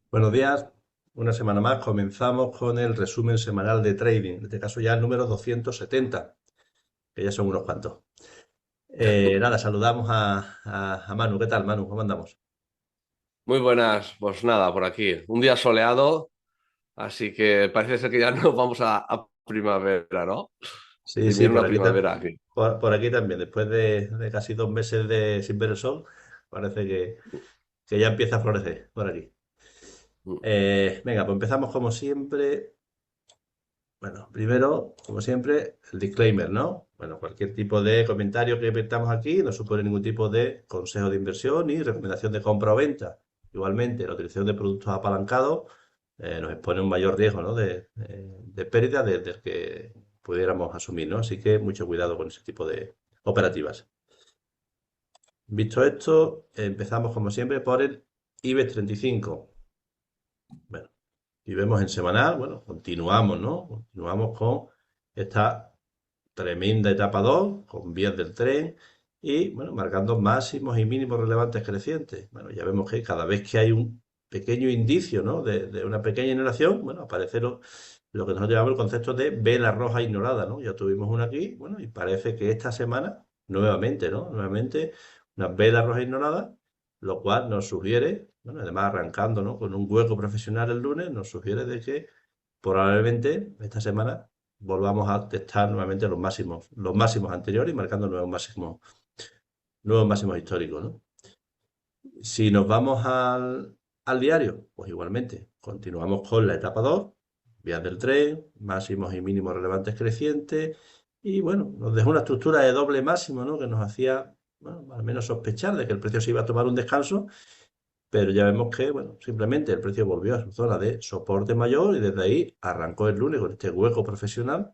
Buenos días, una semana más comenzamos con el resumen semanal de trading, en este caso ya el número 270, que ya son unos cuantos. Nada, saludamos a Manu. ¿Qué tal, Manu? ¿Cómo andamos? Muy buenas, pues nada, por aquí. Un día soleado, así que parece ser que ya nos vamos a primavera, ¿no? Sí, De sí, invierno a primavera aquí. por aquí también. Después de casi 2 meses sin ver el sol, parece que ya empieza a florecer por aquí. Venga, pues empezamos como siempre. Bueno, primero, como siempre, el disclaimer, ¿no? Bueno, cualquier tipo de comentario que metamos aquí no supone ningún tipo de consejo de inversión ni recomendación de compra o venta. Igualmente, la utilización de productos apalancados nos expone a un mayor riesgo, ¿no? de pérdida del que pudiéramos asumir, ¿no? Así que mucho cuidado con ese tipo de operativas. Visto esto, empezamos como siempre por el IBEX 35. Bueno, y vemos en semanal, bueno, continuamos, ¿no? Continuamos con esta tremenda etapa 2 con vías del tren y, bueno, marcando máximos y mínimos relevantes crecientes. Bueno, ya vemos que cada vez que hay un pequeño indicio, ¿no? de una pequeña inhalación, bueno, aparece lo que nosotros llamamos el concepto de vela roja ignorada, ¿no? Ya tuvimos una aquí, bueno, y parece que esta semana, nuevamente, ¿no? Nuevamente, una vela roja ignorada, lo cual nos sugiere, bueno, además arrancando, ¿no? Con un hueco profesional el lunes, nos sugiere de que probablemente esta semana volvamos a testar nuevamente los máximos anteriores y marcando nuevos máximos históricos, ¿no? Si nos vamos al diario, pues igualmente, continuamos con la etapa 2, vías del tren, máximos y mínimos relevantes crecientes, y bueno, nos dejó una estructura de doble máximo, ¿no? Que nos hacía, bueno, al menos sospechar de que el precio se iba a tomar un descanso, pero ya vemos que, bueno, simplemente el precio volvió a su zona de soporte mayor y desde ahí arrancó el lunes con este hueco profesional.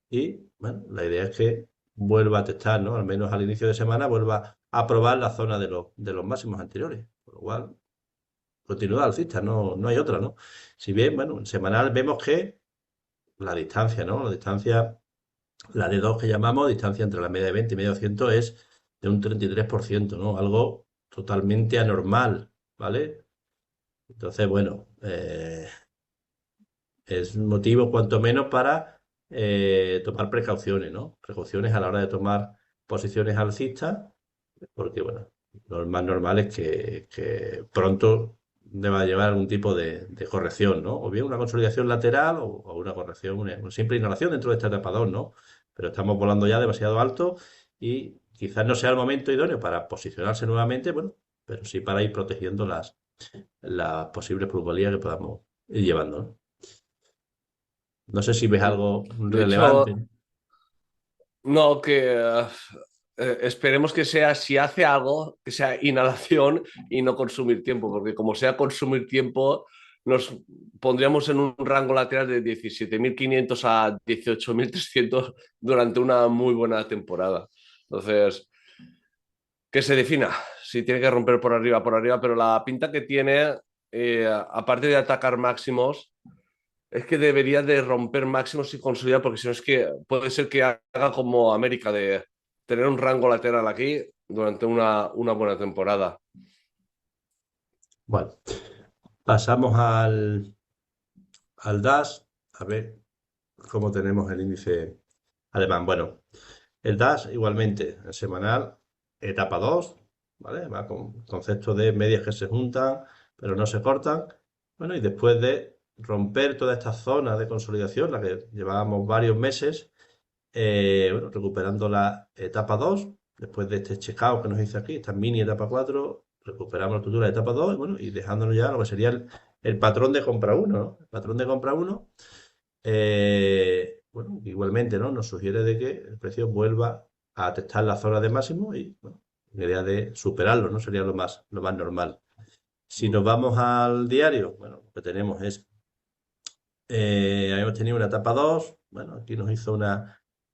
Y bueno, la idea es que vuelva a testar, ¿no? Al menos al inicio de semana vuelva a probar la zona de los máximos anteriores. Por lo cual, continúa alcista, no hay otra, ¿no? Si bien, bueno, en semanal vemos que la distancia, ¿no? La distancia, la de 2 que llamamos, distancia entre la media de 20 y medio 100 es de un 33%, ¿no? Algo totalmente anormal, ¿vale? Entonces, bueno, es un motivo cuanto menos para tomar precauciones, ¿no? Precauciones a la hora de tomar posiciones alcistas, porque, bueno, lo más normal es que pronto deba llevar algún tipo de corrección, ¿no? O bien una consolidación lateral o una corrección, una simple inhalación dentro de este etapa 2, ¿no? Pero estamos volando ya demasiado alto y quizás no sea el momento idóneo para posicionarse nuevamente, bueno, pero sí para ir protegiendo las posibles plusvalías que podamos ir llevando, ¿no? No sé si ves algo De relevante. hecho, no, que esperemos que sea, si hace algo, que sea inhalación y no consumir tiempo, porque como sea consumir tiempo, nos pondríamos en un rango lateral de 17.500 a 18.300 durante una muy buena temporada. Entonces, que se defina si tiene que romper por arriba, pero la pinta que tiene, aparte de atacar máximos, es que debería de romper máximos y consolidar, porque si no es que puede ser que haga como América, de tener un rango lateral aquí durante una buena temporada. Bueno, pasamos al DAS, a ver cómo tenemos el índice alemán. Bueno, el DAS igualmente, en semanal, etapa 2, ¿vale? Va con concepto de medias que se juntan, pero no se cortan. Bueno, y después de romper toda esta zona de consolidación, la que llevábamos varios meses, bueno, recuperando la etapa 2 después de este checkout que nos hizo aquí, esta mini etapa 4 recuperamos la estructura de etapa 2 y, bueno, y dejándonos ya lo que sería el patrón de compra uno, ¿no? El patrón de compra uno, bueno, igualmente, ¿no? Nos sugiere de que el precio vuelva a testar la zona de máximo y, bueno, la idea de superarlo, ¿no? Sería lo más normal. Si nos vamos al diario, bueno, lo que tenemos es habíamos tenido una etapa 2, bueno, aquí nos hizo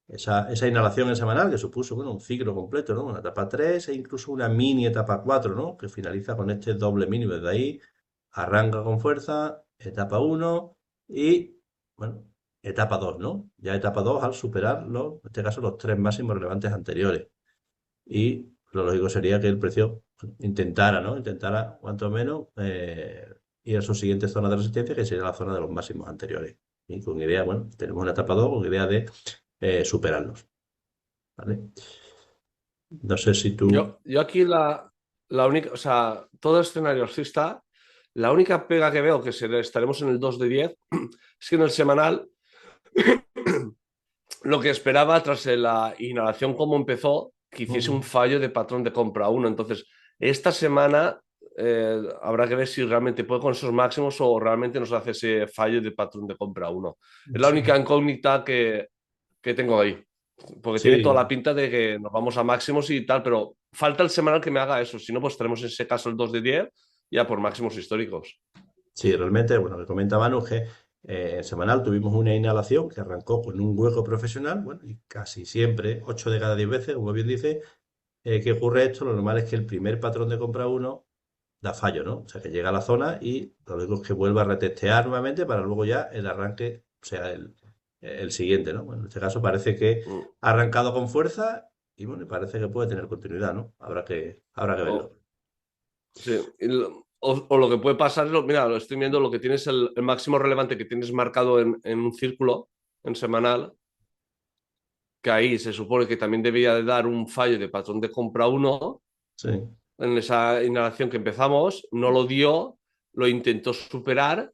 esa inhalación en semanal que supuso, bueno, un ciclo completo, ¿no? Una etapa 3 e incluso una mini etapa 4, ¿no? Que finaliza con este doble mínimo. Desde ahí arranca con fuerza, etapa 1 y, bueno, etapa 2, ¿no? Ya etapa 2 al superar, en este caso, los tres máximos relevantes anteriores. Y lo lógico sería que el precio intentara, ¿no? Intentara, cuanto menos, y a su siguiente zona de resistencia, que sería la zona de los máximos anteriores. Y con idea, bueno, tenemos una etapa 2 con idea de superarlos. ¿Vale? No sé si tú... Yo aquí la única, o sea, todo escenario alcista, la única pega que veo que estaremos en el 2 de 10 es que en el semanal lo que esperaba tras la inhalación como empezó, que hiciese un fallo de patrón de compra uno. Entonces, esta semana habrá que ver si realmente puede con esos máximos o realmente nos hace ese fallo de patrón de compra uno. Es la única incógnita que tengo ahí. Porque tiene toda la Sí, pinta de que nos vamos a máximos y tal, pero falta el semanal que me haga eso. Si no, pues tenemos en ese caso el 2 de 10 ya por máximos históricos. sí, realmente, bueno, que comenta Manu que en semanal tuvimos una inhalación que arrancó con un hueco profesional, bueno, y casi siempre, 8 de cada 10 veces, como bien dice, ¿qué ocurre esto? Lo normal es que el primer patrón de compra uno da fallo, ¿no? O sea, que llega a la zona y lo único es que vuelva a retestear nuevamente para luego ya el arranque, o sea, el siguiente, ¿no? Bueno, en este caso parece que Mm. ha arrancado con fuerza y bueno, parece que puede tener continuidad, ¿no? Habrá que verlo. O, sí, o lo que puede pasar es, mira, lo estoy viendo, lo que tienes, el máximo relevante que tienes marcado en un círculo, en semanal, que ahí se supone que también debía de dar un fallo de patrón de compra uno Sí, en esa inhalación que empezamos, no lo dio, lo intentó superar,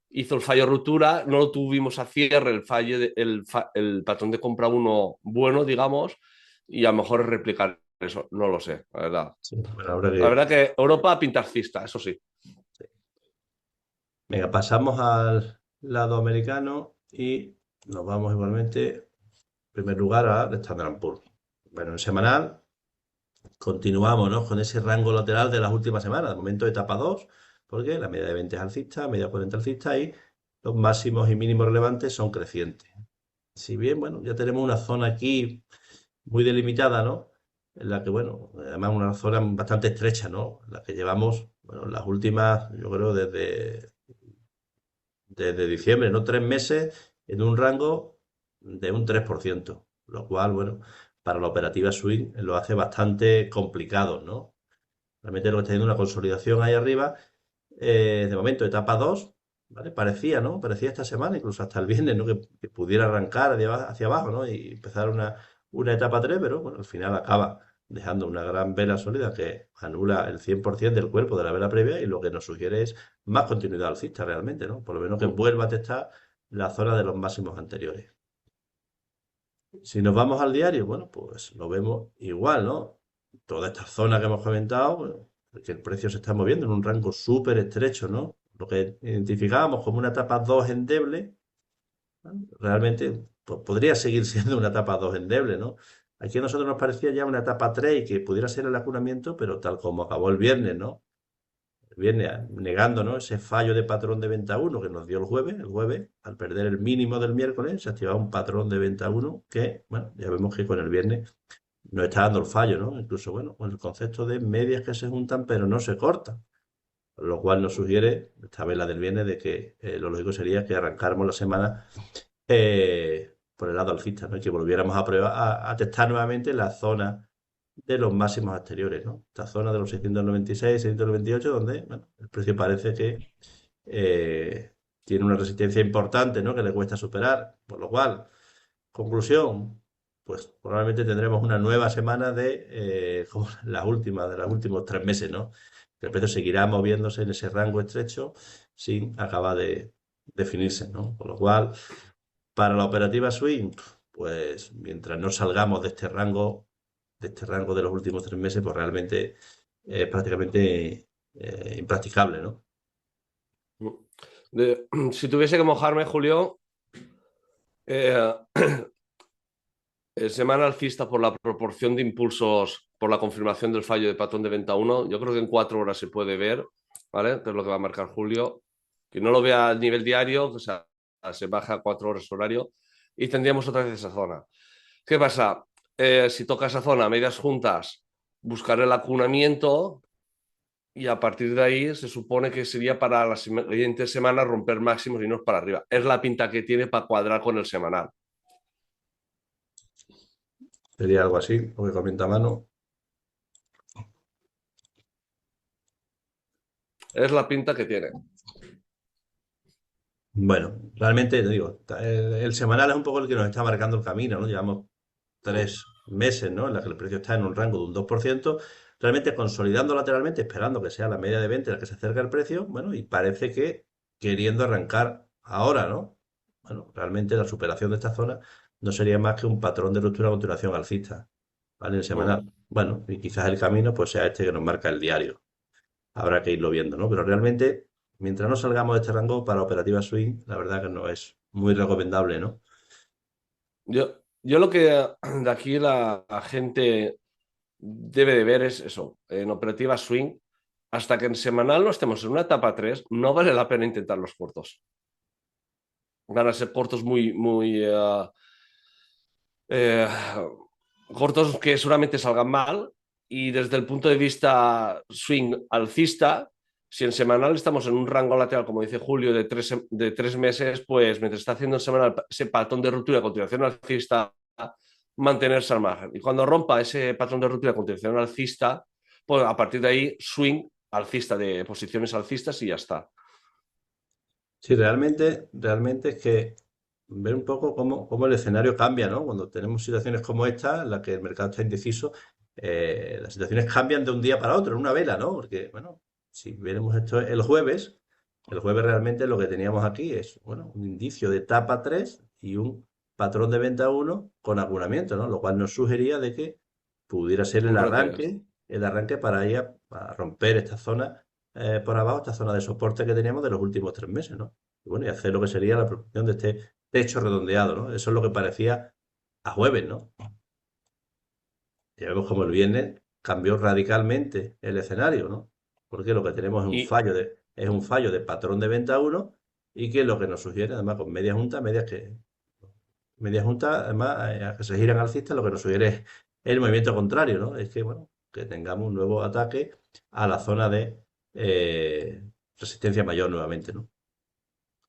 hizo el fallo ruptura, no lo tuvimos a cierre el fallo el patrón de compra uno bueno, digamos, y a lo mejor replicar eso, no lo sé, la verdad. sí. Bueno, habrá La que... verdad que Europa pintarcista, eso sí. sí. Venga, pasamos al lado americano y nos vamos igualmente, en primer lugar, al Standard Poor's. Bueno, en semanal continuamos, ¿no? Con ese rango lateral de las últimas semanas, de momento etapa 2, porque la media de 20 es alcista, media 40 alcista y los máximos y mínimos relevantes son crecientes. Si bien, bueno, ya tenemos una zona aquí muy delimitada, ¿no? En la que, bueno, además una zona bastante estrecha, ¿no? En la que llevamos, bueno, las últimas, yo creo, desde diciembre, ¿no? 3 meses en un rango de un 3%, lo cual, bueno, para la operativa swing lo hace bastante complicado, ¿no? Realmente lo que está teniendo una consolidación ahí arriba. De momento, etapa 2, ¿vale? Parecía, ¿no? Parecía esta semana, incluso hasta el viernes, ¿no? Que pudiera arrancar hacia abajo, ¿no? Y empezar una etapa 3, pero bueno, al final acaba dejando una gran vela sólida que anula el 100% del cuerpo de la vela previa y lo que nos sugiere es más continuidad alcista realmente, ¿no? Por lo menos que vuelva a testar la zona de los máximos anteriores. Si nos vamos al diario, bueno, pues lo vemos igual, ¿no? Toda esta zona que hemos comentado, bueno, que el precio se está moviendo en un rango súper estrecho, ¿no? Lo que identificábamos como una etapa 2 endeble, ¿no? Realmente pues, podría seguir siendo una etapa 2 endeble, ¿no? Aquí a nosotros nos parecía ya una etapa 3 y que pudiera ser el acunamiento, pero tal como acabó el viernes, ¿no? Viene negando, ¿no? Ese fallo de patrón de venta uno que nos dio el jueves, al perder el mínimo del miércoles, se activaba un patrón de venta uno que, bueno, ya vemos que con el viernes nos está dando el fallo, ¿no? Incluso, bueno, con el concepto de medias que se juntan pero no se cortan, lo cual nos sugiere, esta vez la del viernes, de que lo lógico sería que arrancáramos la semana por el lado alcista, ¿no? Y que volviéramos a prueba, a testar nuevamente la zona de los máximos anteriores, ¿no? Esta zona de los 696, 698, donde, bueno, el precio parece que tiene una resistencia importante, ¿no? Que le cuesta superar, por lo cual, conclusión, pues probablemente tendremos una nueva semana como las últimas, de los últimos 3 meses, ¿no? Que el precio seguirá moviéndose en ese rango estrecho sin acabar de definirse, ¿no? Por lo cual, para la operativa swing, pues mientras no salgamos de este rango de los últimos 3 meses, pues realmente es prácticamente impracticable, ¿no? Si tuviese que mojarme, Julio, eh, semana alcista por la proporción de impulsos, por la confirmación del fallo de patrón de venta uno. Yo creo que en 4 horas se puede ver, ¿vale? Que es lo que va a marcar Julio. Que no lo vea a nivel diario, o sea, se baja a 4 horas horario y tendríamos otra vez esa zona. ¿Qué pasa? Si toca esa zona, medias juntas, buscar el acunamiento y a partir de ahí se supone que sería para la siguiente semana romper máximos y no es para arriba. Es la pinta que tiene para cuadrar con el semanal. Sería algo así, lo que comenta Mano. Es la pinta que tiene. Bueno, realmente te digo, el semanal es un poco el que nos está marcando el camino, ¿no? Llevamos 3 meses, ¿no? En la que el precio está en un rango de un 2%, realmente consolidando lateralmente, esperando que sea la media de 20 la que se acerca el precio, bueno, y parece que queriendo arrancar ahora, ¿no? Bueno, realmente la superación de esta zona no sería más que un patrón de ruptura a continuación alcista, ¿vale? En semanal. Bueno, y quizás el camino pues sea este que nos marca el diario. Habrá que irlo viendo, ¿no? Pero realmente, mientras no salgamos de este rango para operativa swing, la verdad que no es muy recomendable, ¿no? Yo lo que de aquí la gente debe de ver es eso, en operativa swing, hasta que en semanal no estemos en una etapa 3 no vale la pena intentar los cortos. Van a ser cortos muy eh, cortos que seguramente salgan mal y desde el punto de vista swing alcista, si en semanal estamos en un rango lateral, como dice Julio, de tres meses, pues mientras está haciendo en semanal ese patrón de ruptura a continuación alcista, mantenerse al margen. Y cuando rompa ese patrón de ruptura a continuación alcista, pues a partir de ahí swing alcista de posiciones alcistas y ya está. Sí, realmente es que ver un poco cómo el escenario cambia, ¿no? Cuando tenemos situaciones como esta, en las que el mercado está indeciso, las situaciones cambian de un día para otro, en una vela, ¿no? Porque, bueno, si veremos esto el jueves realmente lo que teníamos aquí es, bueno, un indicio de etapa 3 y un patrón de venta uno con acunamiento, ¿no? Lo cual nos sugería de que pudiera ser Un retest. el arranque para ir a romper esta zona por abajo, esta zona de soporte que teníamos de los últimos 3 meses, ¿no? Y bueno, y hacer lo que sería la producción de este techo redondeado, ¿no? Eso es lo que parecía a jueves, ¿no? Ya vemos como el viernes cambió radicalmente el escenario, ¿no? Porque lo que tenemos Y, es un fallo de patrón de venta uno y que lo que nos sugiere, además con media junta, además, que se giran alcistas, lo que nos sugiere es el movimiento contrario, ¿no? Es que, bueno, que tengamos un nuevo ataque a la zona de resistencia mayor nuevamente, ¿no?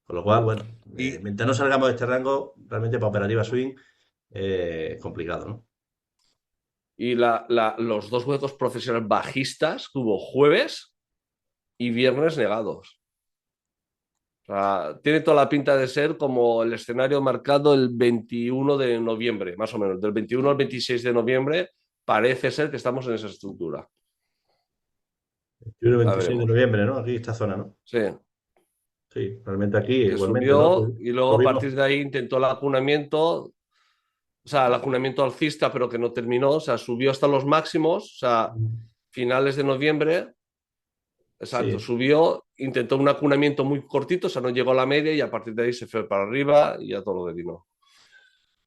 Con lo cual, bueno, y, mientras no salgamos de este rango, realmente para operativa swing, es complicado, ¿no? y los dos huecos profesionales bajistas que hubo jueves y viernes negados. O sea, tiene toda la pinta de ser como el escenario marcado el 21 de noviembre, más o menos. Del 21 al 26 de noviembre parece ser que estamos en esa estructura. 21 La 26 de veremos. noviembre, ¿no? Aquí esta zona, ¿no? Sí, Sí, realmente aquí que igualmente, ¿no? subió y luego a Tuvimos. partir de ahí intentó el acunamiento, o sea, el acunamiento alcista, pero que no terminó. O sea, subió hasta los máximos, o sea, finales de noviembre. Exacto, Sí. subió, intentó un acunamiento muy cortito, o sea, no llegó a la media y a partir de ahí se fue para arriba y ya todo lo que vino.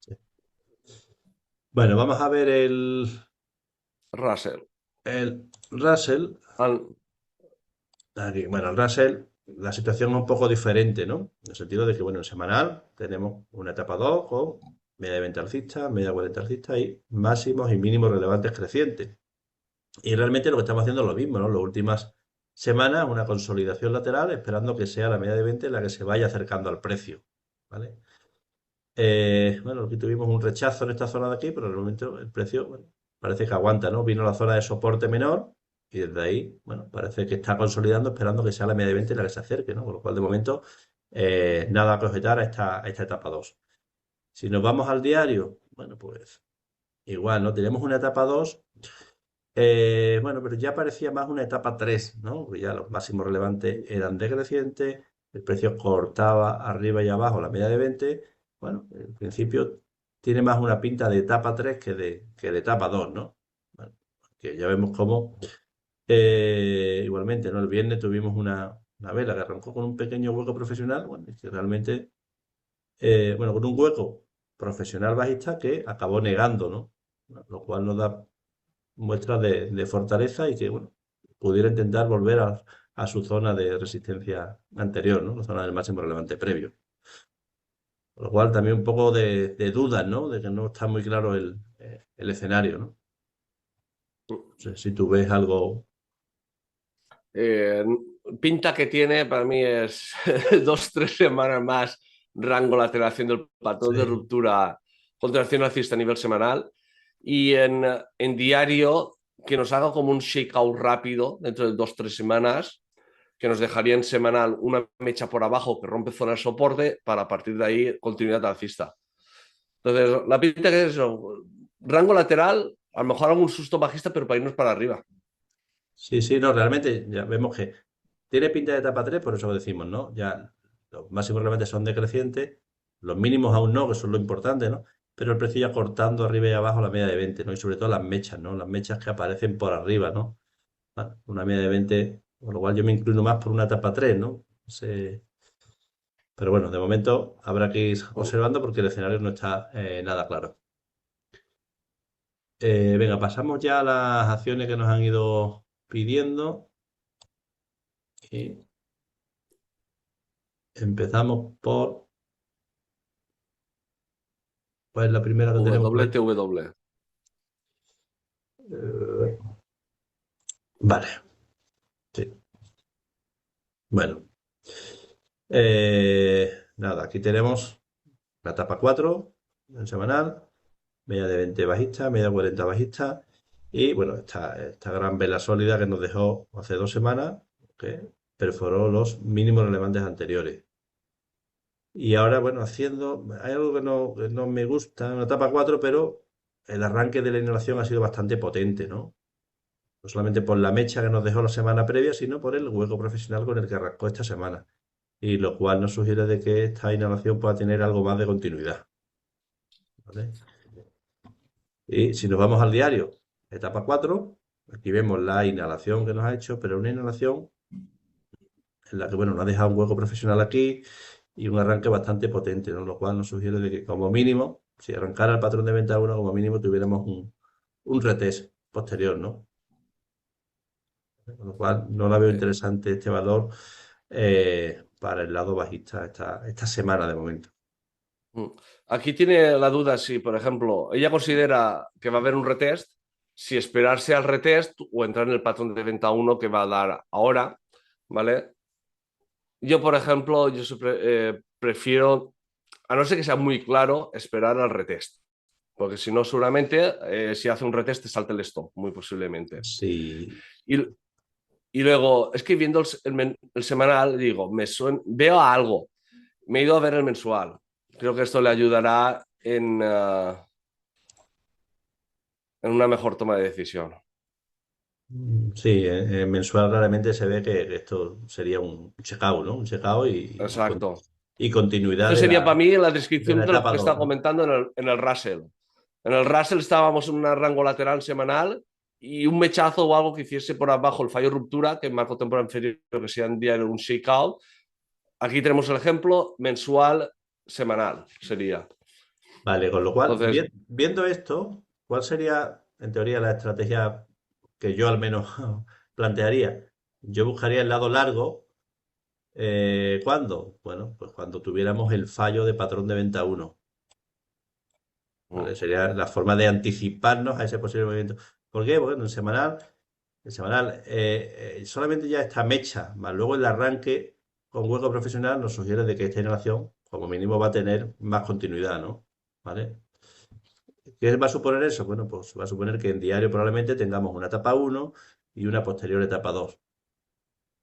Sí. Bueno, vamos a ver Russell. el Russell. Al- Aquí, bueno, el Russell, la situación es un poco diferente, ¿no? En el sentido de que, bueno, en semanal tenemos una etapa 2 con media de 20 alcista, media de 40 alcista y máximos y mínimos relevantes crecientes. Y realmente lo que estamos haciendo es lo mismo, ¿no? Las últimas semanas, una consolidación lateral, esperando que sea la media de 20 la que se vaya acercando al precio, ¿vale? Bueno, aquí tuvimos un rechazo en esta zona de aquí, pero en el momento el precio, bueno, parece que aguanta, ¿no? Vino a la zona de soporte menor y desde ahí, bueno, parece que está consolidando, esperando que sea la media de 20 la que se acerque, ¿no? Con lo cual, de momento, nada a objetar a esta etapa 2. Si nos vamos al diario, bueno, pues igual, ¿no? Tenemos una etapa 2. Bueno, pero ya parecía más una etapa 3, ¿no? Porque ya los máximos relevantes eran decrecientes, el precio cortaba arriba y abajo la media de 20. Bueno, en principio tiene más una pinta de etapa 3 que de etapa 2, ¿no? Bueno, que ya vemos cómo igualmente, ¿no? El viernes tuvimos una vela que arrancó con un pequeño hueco profesional, bueno, y que realmente, bueno, con un hueco profesional bajista que acabó negando, ¿no? Lo cual nos da muestras de fortaleza y que, bueno, pudiera intentar volver a su zona de resistencia anterior, ¿no? La zona del máximo relevante previo. Con lo cual también un poco de dudas, ¿no? De que no está muy claro el escenario, ¿no? No sé si tú ves algo. eh, Pinta que tiene para mí es 2, 3 semanas más rango lateral haciendo el patrón de Sí. ruptura contracción alcista a nivel semanal y en diario que nos haga como un shakeout rápido dentro de 2, 3 semanas que nos dejaría en semanal una mecha por abajo que rompe zona de soporte para a partir de ahí continuidad alcista. Entonces, la pinta que es eso, rango lateral, a lo mejor algún susto bajista, pero para irnos para arriba. Sí, sí, no, realmente ya vemos que tiene pinta de etapa 3, por eso lo decimos, ¿no? Ya los máximos realmente son decrecientes, los mínimos aún no, que son lo importante, ¿no? Pero el precio ya cortando arriba y abajo la media de 20, ¿no? Y sobre todo las mechas, ¿no? Las mechas que aparecen por arriba, ¿no? Una media de 20, con lo cual yo me inclino más por una etapa 3, ¿no? Pero bueno, de momento habrá que ir observando porque el escenario no está nada claro. Venga, pasamos ya a las acciones que nos han ido pidiendo. Y empezamos por, ¿cuál es la primera que tenemos por aquí? WTW. Eh, vale, sí. Bueno, nada, aquí tenemos la etapa 4 en semanal, media de 20 bajista, media de 40 bajista y bueno, esta gran vela sólida que nos dejó hace 2 semanas, que perforó los mínimos relevantes anteriores. Y ahora, bueno, hay algo que no me gusta en la etapa 4, pero el arranque de la inhalación ha sido bastante potente, ¿no? No solamente por la mecha que nos dejó la semana previa, sino por el hueco profesional con el que arrancó esta semana. Y lo cual nos sugiere de que esta inhalación pueda tener algo más de continuidad. ¿Vale? Y si nos vamos al diario, etapa 4, aquí vemos la inhalación que nos ha hecho, pero una inhalación en la que, bueno, nos ha dejado un hueco profesional aquí y un arranque bastante potente, ¿no? Lo cual nos sugiere de que como mínimo, si arrancara el patrón de venta 1, como mínimo tuviéramos un retest posterior, ¿no? Con lo cual no la veo Sí. interesante este valor para el lado bajista esta semana de momento. Mm. Aquí tiene la duda si, por ejemplo, ella considera que va a haber un retest, si esperarse al retest o entrar en el patrón de venta uno que va a dar ahora, ¿vale? Yo, por ejemplo, yo prefiero, a no ser que sea muy claro, esperar al retest. Porque si no, seguramente, si hace un retest, te salta el stop, muy posiblemente. Sí, Y, y luego, es que viendo el semanal, digo, veo algo. Me he ido a ver el mensual. Creo que esto le ayudará en una mejor toma de decisión. sí, en mensual claramente se ve que esto sería un checkout, ¿no? Un checkout Exacto. y continuidad Esto sería para mí la de la descripción de lo etapa que 2, estaba ¿no? comentando en el Russell. En el Russell estábamos en un rango lateral semanal y un mechazo o algo que hiciese por abajo el fallo ruptura, que en marco temporal inferior que sea en día un shakeout. Aquí tenemos el ejemplo mensual, semanal, sería. Vale, con lo cual, Entonces, viendo esto, ¿cuál sería, en teoría, la estrategia que yo al menos plantearía? Yo buscaría el lado largo. ¿Cuándo? Bueno, pues cuando tuviéramos el fallo de patrón de venta 1. ¿Vale? Sería la forma de anticiparnos a ese posible movimiento. ¿Por qué? Bueno, el semanal solamente ya está mecha, más luego el arranque con hueco profesional nos sugiere de que esta inhalación, como mínimo, va a tener más continuidad, ¿no? ¿Vale? ¿Qué va a suponer eso? Bueno, pues va a suponer que en diario probablemente tengamos una etapa 1 y una posterior etapa 2.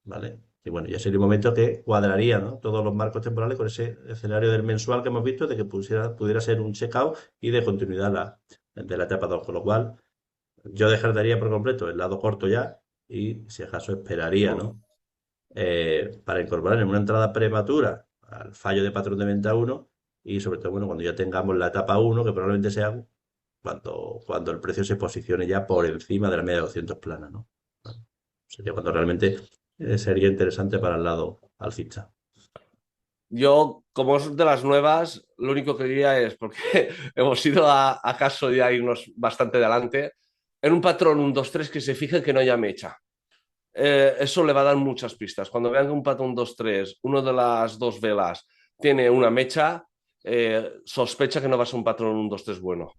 ¿Vale? Y bueno, ya sería un momento que cuadraría, ¿no? Todos los marcos temporales con ese escenario del mensual que hemos visto, de que pudiera ser un checkout y de continuidad de la etapa 2. Con lo cual, yo dejaría por completo el lado corto ya y, si acaso, esperaría, ¿no? Para incorporar en una entrada prematura al fallo de patrón de venta 1 y, sobre todo, bueno, cuando ya tengamos la etapa 1, que probablemente sea cuando el precio se posicione ya por encima de la media de 200 plana, ¿no? Sería cuando realmente sería interesante para el lado alcista. yo, como es de las nuevas, lo único que diría es, porque hemos ido a caso de irnos bastante adelante, en un patrón un 2-3 que se fije que no haya mecha. Eso le va a dar muchas pistas. Cuando vean que un patrón 2-3, uno de las dos velas tiene una mecha, sospecha que no va a ser un patrón un 2-3 bueno.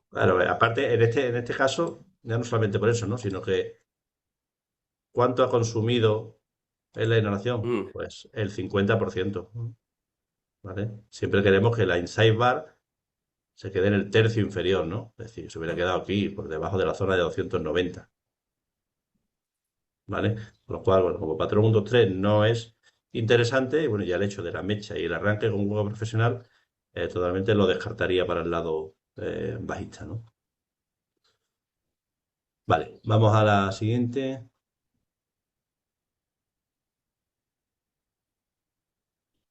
Claro, aparte, en este caso, ya no solamente por eso, ¿no? Sino que ¿cuánto ha consumido en la inhalación? Mm. Pues el 50%, ¿vale? Siempre queremos que la inside bar se quede en el tercio inferior, ¿no? Es decir, se hubiera quedado aquí, por debajo de la zona de 290. ¿vale? Con lo cual, bueno, como patrón 1, 2, 3 no es interesante, y bueno, ya el hecho de la mecha y el arranque con un juego profesional totalmente lo descartaría para el lado bajista, ¿no? Vale, vamos a la siguiente.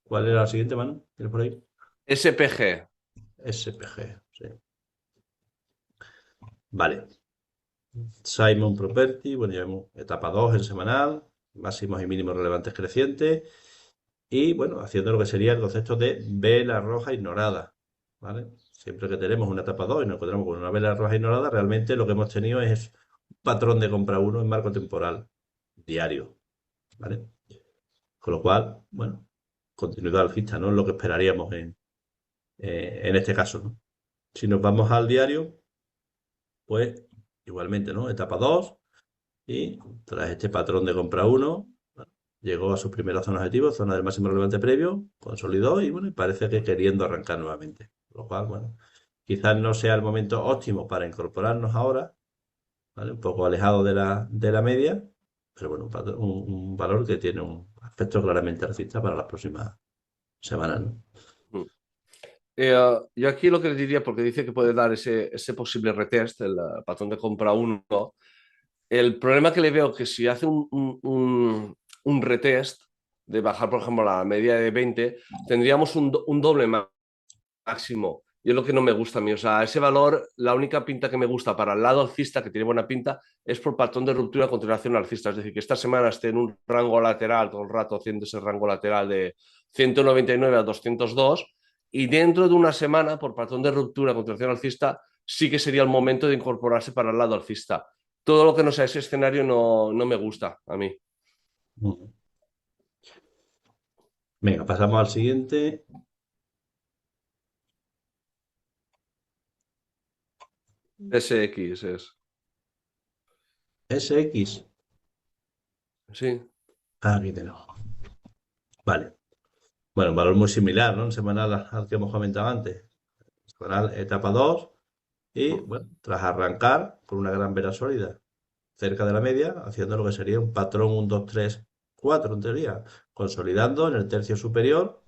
¿Cuál era la siguiente, mano? ¿Tienes por ahí? SPG. SPG, sí. Vale. Simon Property, bueno, ya vemos etapa 2 en semanal, máximos y mínimos relevantes crecientes, y bueno, haciendo lo que sería el concepto de vela roja ignorada, ¿vale? Siempre que tenemos una etapa 2 y nos encontramos con una vela roja ignorada, realmente lo que hemos tenido es un patrón de compra uno en marco temporal diario, ¿vale? Con lo cual, bueno, continuidad alcista, ¿no? Es lo que esperaríamos en este caso, ¿no? Si nos vamos al diario, pues igualmente, ¿no? Etapa 2 y tras este patrón de compra uno llegó a su primera zona objetivo, zona del máximo relevante previo, consolidó y bueno, y parece que queriendo arrancar nuevamente. Lo cual, bueno, quizás no sea el momento óptimo para incorporarnos ahora, ¿vale? Un poco alejado de la media, pero bueno, un valor que tiene un aspecto claramente alcista para las próximas semanas, ¿no? Yo aquí lo que le diría, porque dice que puede dar ese posible retest, el patrón de compra uno. El problema que le veo que si hace un retest de bajar, por ejemplo, la media de 20, tendríamos un doble máximo. Y es lo que no me gusta a mí. O sea, ese valor, la única pinta que me gusta para el lado alcista, que tiene buena pinta, es por patrón de ruptura a continuación alcista. Es decir, que esta semana esté en un rango lateral, todo el rato haciendo ese rango lateral de 199 a 202, y dentro de una semana, por patrón de ruptura a continuación alcista, sí que sería el momento de incorporarse para el lado alcista. Todo lo que no sea ese escenario no me gusta a mí. Ujú. Venga, pasamos al siguiente. SX es. SX. Sí. Ah, aquí tenemos. Vale. Bueno, un valor muy similar, ¿no? En semanal al que hemos comentado antes. Semanal etapa 2 y, bueno, tras arrancar con una gran vela sólida cerca de la media, haciendo lo que sería un patrón 1, 2, 3, 4 en teoría, consolidando en el tercio superior,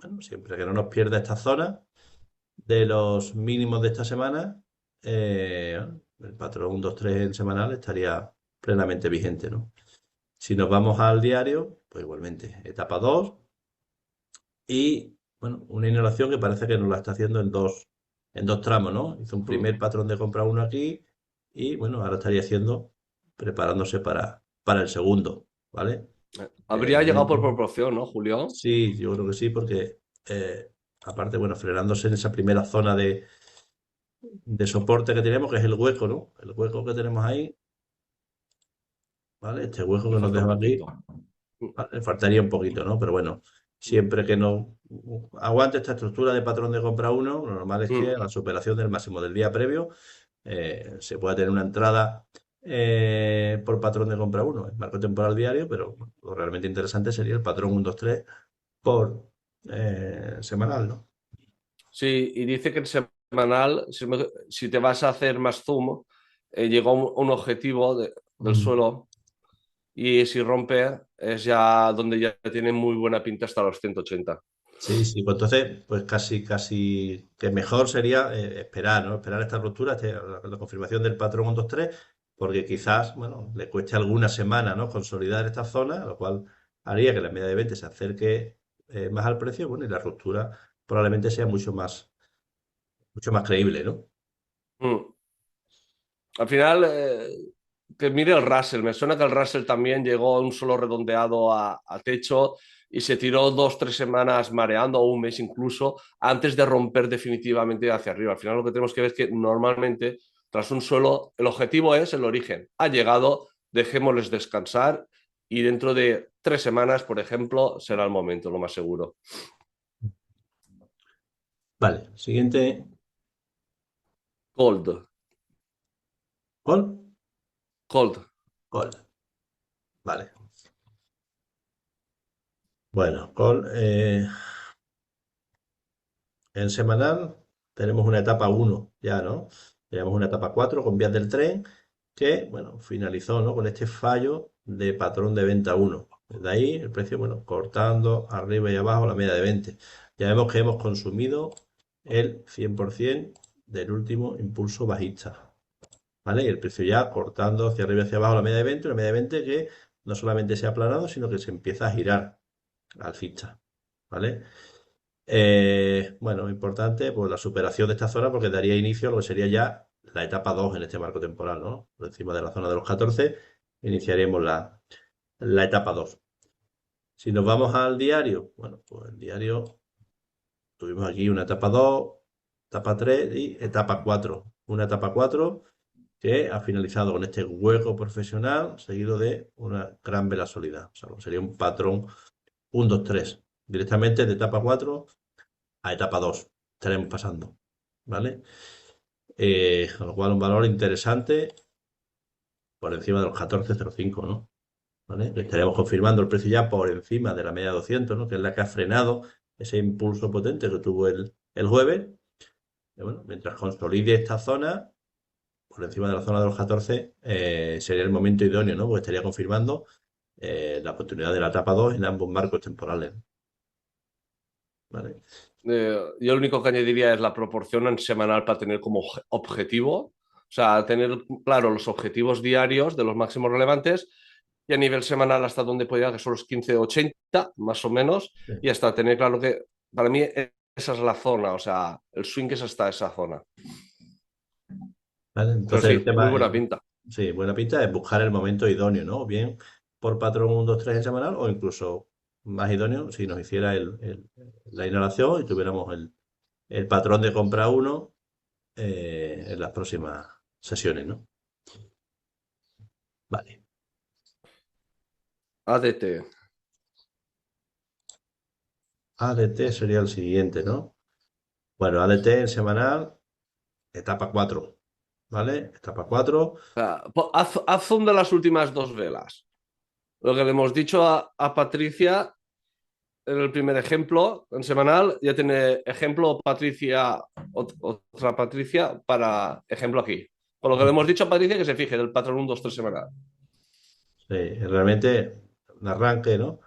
bueno, siempre que no nos pierda esta zona de los mínimos de esta semana, el patrón 1, 2, 3 en semanal estaría plenamente vigente, ¿no? Si nos vamos al diario, pues igualmente, etapa 2 y, bueno, una inhalación que parece que nos la está haciendo en dos tramos, ¿no? Hizo un primer patrón de compra uno aquí y, bueno, ahora estaría haciendo, preparándose para el segundo, ¿vale? Habría llegado por Igualmente. proporción, ¿no, Julio? Sí, yo creo que sí, porque aparte, bueno, frenándose en esa primera zona de soporte que tenemos, que es el hueco, ¿no? El hueco que tenemos ahí, ¿vale? Este hueco Le que nos falta un deja poquito. aquí, ¿vale? Le faltaría un poquito, ¿no? Pero bueno, siempre que no aguante esta estructura de patrón de compra uno, lo normal es que a la superación del máximo del día previo se pueda tener una entrada por patrón de compra uno en marco temporal diario, pero bueno, lo realmente interesante sería el patrón 1, 2, 3 por semanal, ¿no? Sí, y dice que el semanal, si te vas a hacer más zoom, llegó a un objetivo del Mm. suelo y si rompe es ya donde ya tiene muy buena pinta hasta los 180. Sí, sí, pues entonces, pues casi que mejor sería esperar, ¿no? Esperar esta ruptura, la confirmación del patrón 1, 2, 3, porque quizás, bueno, le cueste alguna semana, ¿no? Consolidar esta zona, lo cual haría que la media de 20 se acerque más al precio, bueno, y la ruptura probablemente sea mucho más creíble, ¿no? Mm. Al final, que mire el Russell. Me suena que el Russell también llegó a un solo redondeado a techo y se tiró 2, 3 semanas mareando, o un mes incluso, antes de romper definitivamente hacia arriba. Al final lo que tenemos que ver es que normalmente, tras un suelo, el objetivo es el origen. Ha llegado, dejémosles descansar y dentro de 3 semanas, por ejemplo, será el momento, lo más seguro. Vale, siguiente. Cold, Call. cold. Call. Vale. Bueno, call. En semanal tenemos una etapa uno ya, ¿no? Tenemos una etapa 4 con vías del tren que, bueno, finalizó, ¿no? Con este fallo de patrón de venta 1. De ahí el precio, bueno, cortando arriba y abajo la media de 20. Ya vemos que hemos consumido el 100% del último impulso bajista. ¿Vale? Y el precio ya cortando hacia arriba y hacia abajo la media de 20, una media de 20 que no solamente se ha aplanado, sino que se empieza a girar alcista. ¿Vale? Bueno, importante, pues la superación de esta zona porque daría inicio a lo que sería ya la etapa 2 en este marco temporal, ¿no? Por encima de la zona de los 14, iniciaríamos la etapa 2. Si nos vamos al diario, bueno, pues el diario tuvimos aquí una etapa 2, etapa 3 y etapa 4. Una etapa 4 que ha finalizado con este hueco profesional seguido de una gran vela sólida. O sea, sería un patrón 1, 2, 3. Directamente de etapa 4 a etapa 2 estaremos pasando. ¿Vale? Con lo cual un valor interesante por encima de los 14,05, ¿no? ¿Vale? Estaríamos confirmando el precio ya por encima de la media de 200, ¿no? Que es la que ha frenado ese impulso potente que tuvo el jueves. Y bueno, mientras consolide esta zona, por encima de la zona de los 14, sería el momento idóneo, ¿no? Porque estaría confirmando la oportunidad de la etapa 2 en ambos marcos temporales. ¿Vale? Yo lo único que añadiría es la proporción en semanal para tener como objetivo, o sea, tener claro los objetivos diarios de los máximos relevantes y a nivel semanal hasta donde puede llegar, que son los 15,80 más o menos, Sí. y hasta tener claro que para mí esa es la zona, o sea, el swing es hasta esa zona. ¿Vale? Pero Entonces el sí, muy tema, buena pinta. sí, buena pinta es buscar el momento idóneo, ¿no? Bien por patrón 1, 2, 3 en semanal o incluso más idóneo si nos hiciera la inhalación y tuviéramos el patrón de compra 1 en las próximas sesiones, ¿no? Vale. ADT. ADT sería el siguiente, ¿no? Bueno, ADT en semanal, etapa 4, ¿vale? Etapa 4. O sea, haz zoom de las últimas dos velas. Lo que le hemos dicho a Patricia en el primer ejemplo, en semanal, ya tiene ejemplo Patricia, otra Patricia para ejemplo aquí. Con lo que le hemos dicho a Patricia que se fije del patrón 1, 2, 3 semanal. Realmente un arranque, ¿no?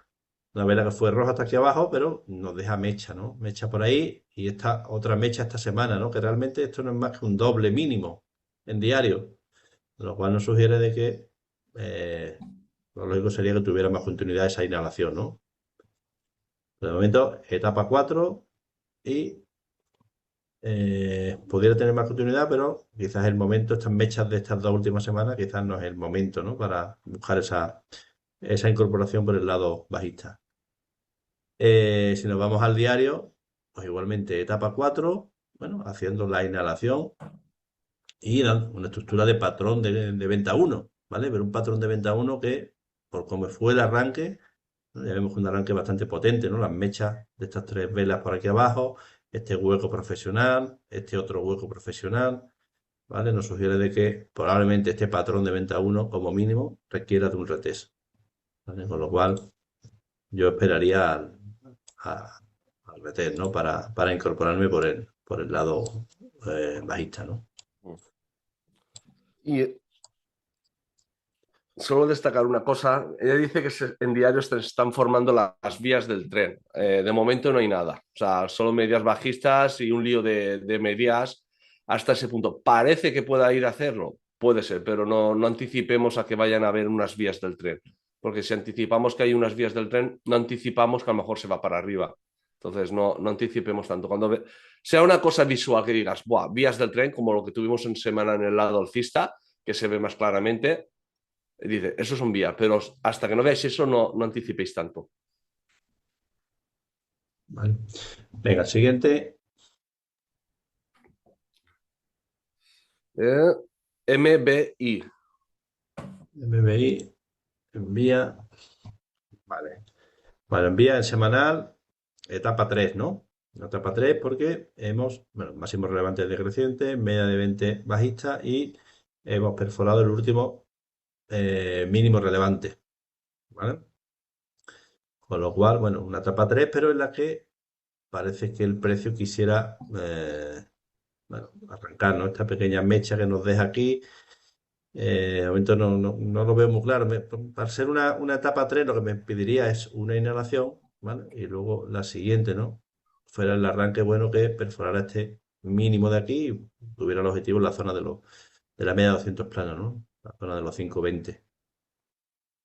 Una vela que fue roja hasta aquí abajo, pero nos deja mecha, ¿no? Mecha por ahí y esta otra mecha esta semana, ¿no? Que realmente esto no es más que un doble mínimo en diario, lo cual nos sugiere de que lo lógico sería que tuviera más continuidad esa inhalación, ¿no? De momento, etapa 4 y pudiera tener más continuidad, pero quizás el momento, estas mechas de estas dos últimas semanas, quizás no es el momento, ¿no? Para buscar esa incorporación por el lado bajista. Si nos vamos al diario, pues igualmente etapa 4, bueno, haciendo la inhalación y dando una estructura de patrón de venta 1, ¿vale? Pero un patrón de venta 1 que, por cómo fue el arranque, ¿no? Ya vemos un arranque bastante potente, ¿no? Las mechas de estas tres velas por aquí abajo, este hueco profesional, este otro hueco profesional, ¿vale? Nos sugiere de que probablemente este patrón de venta 1, como mínimo, requiera de un retest, ¿vale? Con lo cual, yo esperaría a- al retest, ¿no? Para incorporarme por el lado bajista, ¿no? Y solo destacar una cosa, ella dice que en diario se están formando las vías del tren. De momento no hay nada, o sea, solo medias bajistas y un lío de medias hasta ese punto. Parece que pueda ir a hacerlo, puede ser, pero no anticipemos a que vayan a haber unas vías del tren, porque si anticipamos que hay unas vías del tren, no anticipamos que a lo mejor se va para arriba. Entonces, no anticipemos tanto. Cuando sea una cosa visual que digas, buah, vías del tren, como lo que tuvimos en semana en el lado alcista, que se ve más claramente, dice, eso es un vía, pero hasta que no veáis eso, no anticipéis tanto. ¿Vale? Venga, siguiente, Eh, MBI. MBI, envía, vale. Vale, envía en semanal, etapa 3, ¿no? Etapa 3 porque hemos, bueno, máximo relevante decreciente, media de 20 bajista y hemos perforado el último mínimo relevante, ¿vale? Con lo cual, bueno, una etapa 3 pero en la que parece que el precio quisiera, bueno, arrancar, ¿no? Esta pequeña mecha que nos deja aquí, De momento no lo veo muy claro. Para ser una etapa 3 lo que me pediría es una inhalación, ¿vale? Y luego la siguiente, ¿no? Fuera el arranque bueno que perforara este mínimo de aquí y tuviera el objetivo en la zona de la media de 200 planos, ¿no? La zona de los 520,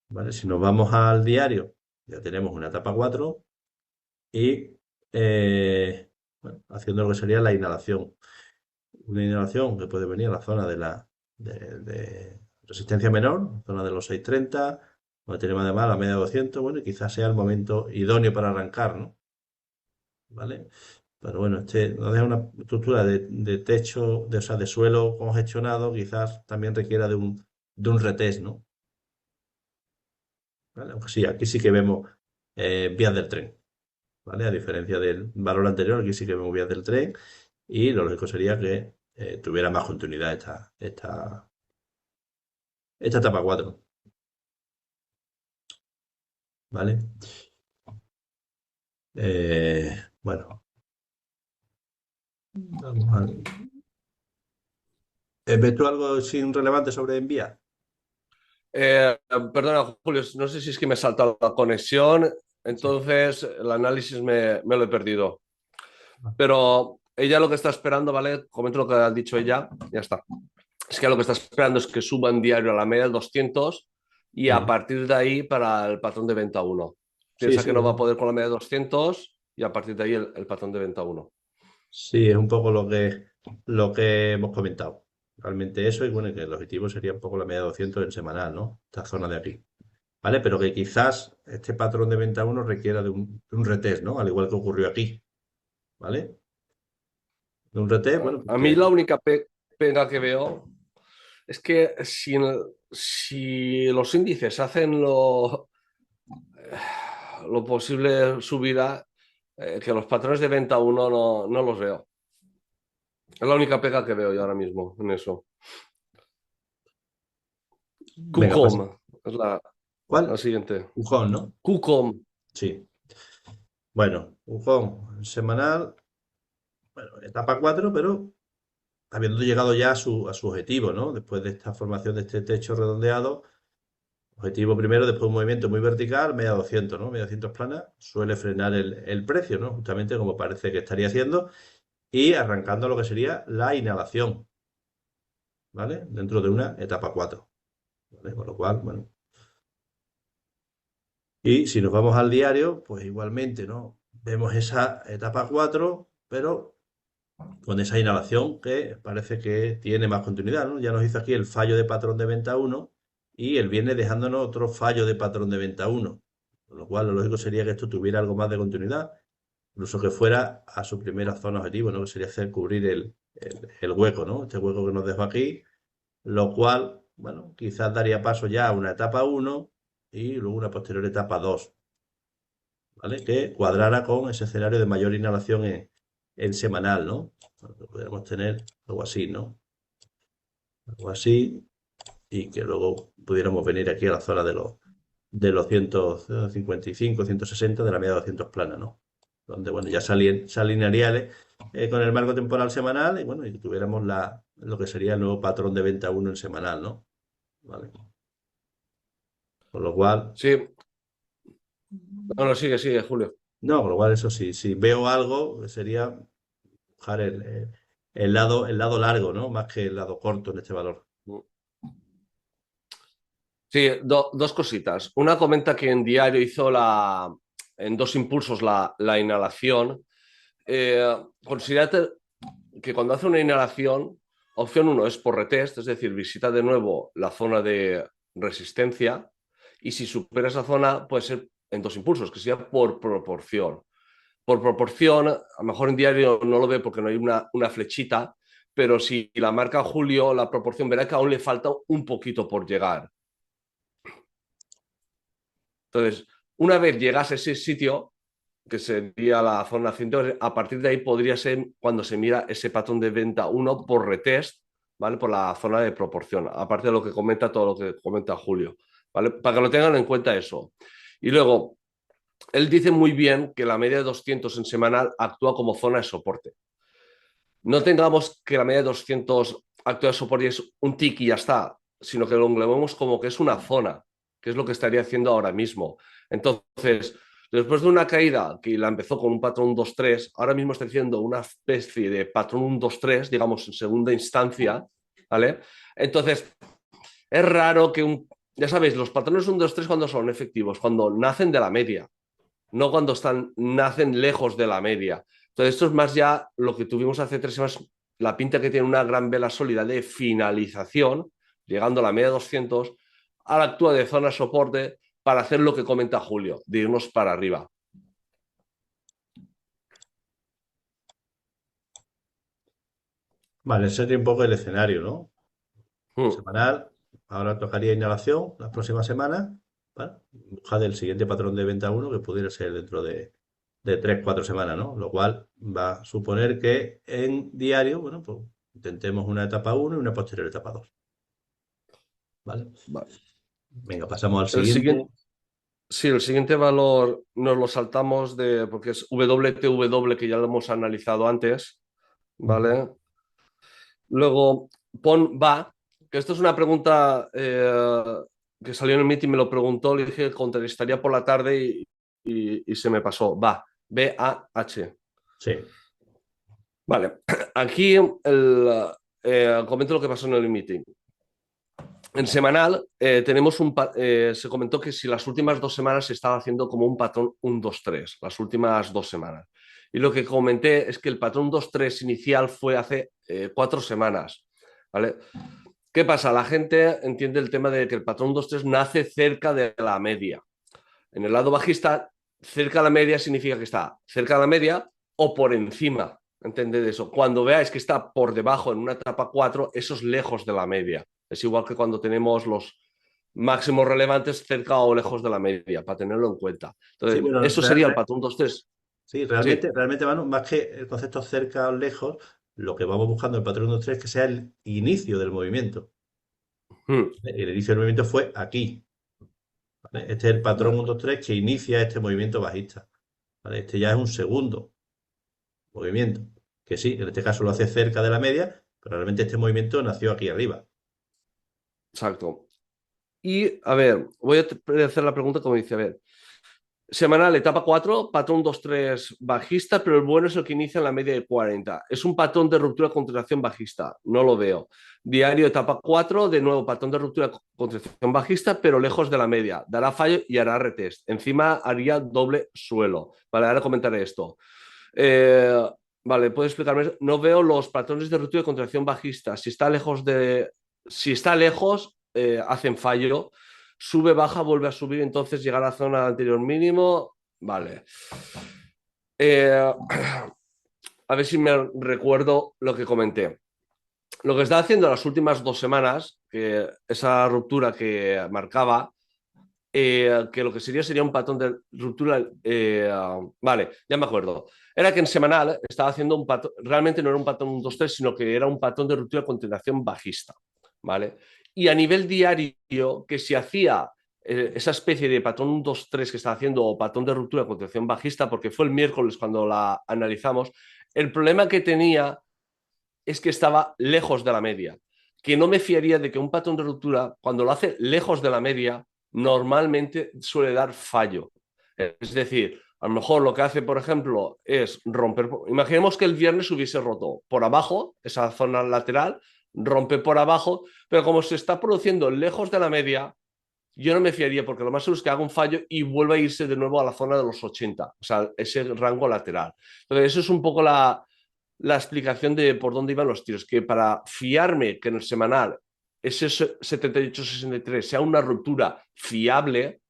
¿vale? Si nos vamos al diario, ya tenemos una etapa 4 y bueno, haciendo lo que sería la inhalación. Una inhalación que puede venir a la zona de resistencia menor, zona de los 630, donde tenemos además la media de 200, bueno, y quizás sea el momento idóneo para arrancar, ¿no? ¿Vale? Pero bueno, este nos deja una estructura de techo, o sea, de suelo congestionado, quizás también requiera de un retest, ¿no? ¿Vale? Aunque sí, aquí sí que vemos vías del tren, ¿vale? A diferencia del valor anterior, aquí sí que vemos vías del tren y lo lógico sería que tuviera más continuidad esta etapa 4, ¿vale? Bueno, vamos a... ¿Ves tú algo sin relevante sobre envía? Perdona, Julio, no sé si es que me ha saltado la conexión, Sí. entonces el análisis me lo he perdido. Pero ella lo que está esperando, ¿vale? Comento lo que ha dicho ella, ya está. Es que lo que está esperando es que suban diario a la media del 200 y a Sí, partir de ahí para el patrón de venta uno. sí, Piensa sí, que no va a poder con la media de 200 y a partir de ahí el patrón de venta uno. sí, es un poco lo que hemos comentado. Realmente eso, y bueno, y que el objetivo sería un poco la media de 200 en semanal, ¿no? Esta zona de aquí. ¿Vale? Pero que quizás este patrón de venta uno requiera de un retest, ¿no? Al igual que ocurrió aquí, ¿vale? De un retest, bueno, pues A mí la única pega que veo es que si los índices hacen lo posible subida, que los patrones de venta uno no los veo. Es la única pega que veo yo ahora mismo en eso. venga, pues, QCOM es la ¿cuál? siguiente. Ujón, ¿no? QCOM. Sí. Bueno, Ujón semanal, bueno, etapa 4 pero habiendo llegado ya a su objetivo, ¿no? Después de esta formación de este techo redondeado, objetivo primero, después un movimiento muy vertical, media 200, ¿no? Media 200 plana, suele frenar el precio, ¿no? Justamente como parece que estaría haciendo, y arrancando lo que sería la inhalación, ¿vale? Dentro de una etapa 4, ¿vale? Con lo cual, bueno. Y si nos vamos al diario, pues igualmente, ¿no? Vemos esa etapa 4 pero con esa inhalación que parece que tiene más continuidad, ¿no? Ya nos hizo aquí el fallo de patrón de venta uno y él viene dejándonos otro fallo de patrón de venta uno, con lo cual lo lógico sería que esto tuviera algo más de continuidad, incluso que fuera a su primera zona objetivo, ¿no? Que sería hacer cubrir el hueco, ¿no? Este hueco que nos dejó aquí, lo cual, bueno, quizás daría paso ya a una etapa uno y luego una posterior etapa 2, ¿vale? Que cuadrara con ese escenario de mayor inhalación en semanal, ¿no? Bueno, que pudiéramos tener algo así, ¿no? Algo así, y que luego pudiéramos venir aquí a la zona de los 155, 160 de la media de 200 plana, ¿no? Donde, bueno, ya se alinearía con el marco temporal semanal y, bueno, y tuviéramos lo que sería el nuevo patrón de venta uno en semanal, ¿no? ¿Vale? Con lo cual, Sí, no, no, sigue, Julio. no, con lo cual eso sí, si veo algo, sería buscar el lado largo, ¿no? Más que el lado corto en este valor. Sí, dos cositas. Una comenta que en diario hizo en dos impulsos la inhalación. Considérate que cuando hace una inhalación, opción uno es por retest, es decir, visita de nuevo la zona de resistencia y si supera esa zona puede ser en dos impulsos, que sea por proporción. Por proporción, a lo mejor en diario no lo ve porque no hay una flechita, pero si la marca Julio, la proporción verá que aún le falta un poquito por llegar. Entonces, una vez llegas a ese sitio, que sería la zona 100, a partir de ahí podría ser cuando se mira ese patrón de venta uno por retest, ¿vale? Por la zona de proporción, aparte de lo que comenta todo lo que comenta Julio, ¿vale? Para que lo tengan en cuenta eso. Y luego, él dice muy bien que la media de 200 en semanal actúa como zona de soporte. No tengamos que la media de 200 actúa de soporte y es un tic y ya está. sino que lo englobemos como que es una zona, que es lo que estaría haciendo ahora mismo. Entonces, después de una caída que la empezó con un patrón 2-3, ahora mismo está haciendo una especie de patrón 1-2-3, digamos, en segunda instancia, ¿vale? Entonces, es raro que ya sabéis, los patrones 1-2-3 cuando son efectivos, cuando nacen de la media, no cuando nacen lejos de la media. Entonces, esto es más ya lo que tuvimos hace 3 semanas, la pinta que tiene una gran vela sólida de finalización, llegando a la media 200, ahora actúa de zona de soporte para hacer lo que comenta Julio, de irnos para arriba. Vale, ese sería un poco el escenario, ¿no? Semanal, ahora tocaría inhalación las próximas semanas, ¿vale? Buscar el siguiente patrón de venta uno que pudiera ser dentro de 3, 4 semanas, ¿no? Lo cual va a suponer que en diario, bueno, pues intentemos una etapa uno y una posterior etapa 2, ¿vale? Vale. Venga, pasamos al El siguiente. siguiente, sí, el siguiente valor nos lo saltamos porque es WTW, que ya lo hemos analizado antes, ¿vale? Luego, pon va, que esto es una pregunta que salió en el meeting, me lo preguntó, le dije que contestaría por la tarde y se me pasó. Va, B-A-H. Sí, Vale, aquí comento lo que pasó en el meeting. En semanal se comentó que si las últimas 2 semanas se estaba haciendo como un patrón 1-2-3, las últimas 2 semanas. Y lo que comenté es que el patrón 2-3 inicial fue hace 4 semanas. ¿Vale? ¿Qué pasa? La gente entiende el tema de que el patrón 2-3 nace cerca de la media. En el lado bajista, cerca de la media significa que está cerca de la media o por encima. ¿Entended eso? Cuando veáis que está por debajo en una etapa 4, eso es lejos de la media. Es igual que cuando tenemos los máximos relevantes cerca o lejos de la media, para tenerlo en cuenta. sí, Entonces, bueno, eso sería el patrón 2-3. sí, Sí. realmente, Manu, más que el concepto cerca o lejos, lo que vamos buscando en el patrón 1-3 es que sea el inicio del movimiento. Mm. El inicio del movimiento fue aquí, ¿vale? Este es el patrón Vale. 1-2-3 que inicia este movimiento bajista, ¿vale? Este ya es un segundo movimiento, que sí, en este caso lo hace cerca de la media, pero realmente este movimiento nació aquí arriba. Exacto. Y, a ver, voy a hacer la pregunta como dice, a ver, semanal, etapa 4, patrón 2-3 bajista, pero el bueno es el que inicia en la media de 40. Es un patrón de ruptura continuación bajista, no lo veo. Diario, etapa 4, de nuevo, patrón de ruptura continuación bajista, pero lejos de la media. Dará fallo y hará retest. Encima haría doble suelo. Vale, ahora comentaré esto. Eh, vale, ¿puedes explicarme? No veo los patrones de ruptura de contracción bajista. Si está lejos, hacen fallo. Sube, baja, vuelve a subir, entonces llega a la zona anterior mínimo. Vale. Eh, a ver si me recuerdo lo que comenté. Lo que está haciendo las últimas 2 semanas, que esa ruptura que marcaba, que lo que sería un patrón de ruptura. Vale, ya me acuerdo. Era que en semanal estaba haciendo un patrón, realmente no era un patrón 1-2-3, sino que era un patrón de ruptura de continuación bajista. ¿Vale? Y a nivel diario, que si hacía esa especie de patrón 1-2-3 que estaba haciendo o patrón de ruptura de continuación bajista, porque fue el miércoles cuando la analizamos, el problema que tenía es que estaba lejos de la media. Que no me fiaría de que un patrón de ruptura, cuando lo hace lejos de la media, normalmente suele dar fallo. Es decir, a lo mejor lo que hace, por ejemplo, es romper. Imaginemos que el viernes hubiese roto por abajo, esa zona lateral, rompe por abajo, pero como se está produciendo lejos de la media, yo no me fiaría porque lo más seguro es que haga un fallo y vuelva a irse de nuevo a la zona de los 80, o sea, ese rango lateral. Entonces, eso es un poco la explicación de por dónde iban los tiros, que para fiarme que en el semanal ese 78-63 sea una ruptura fiable,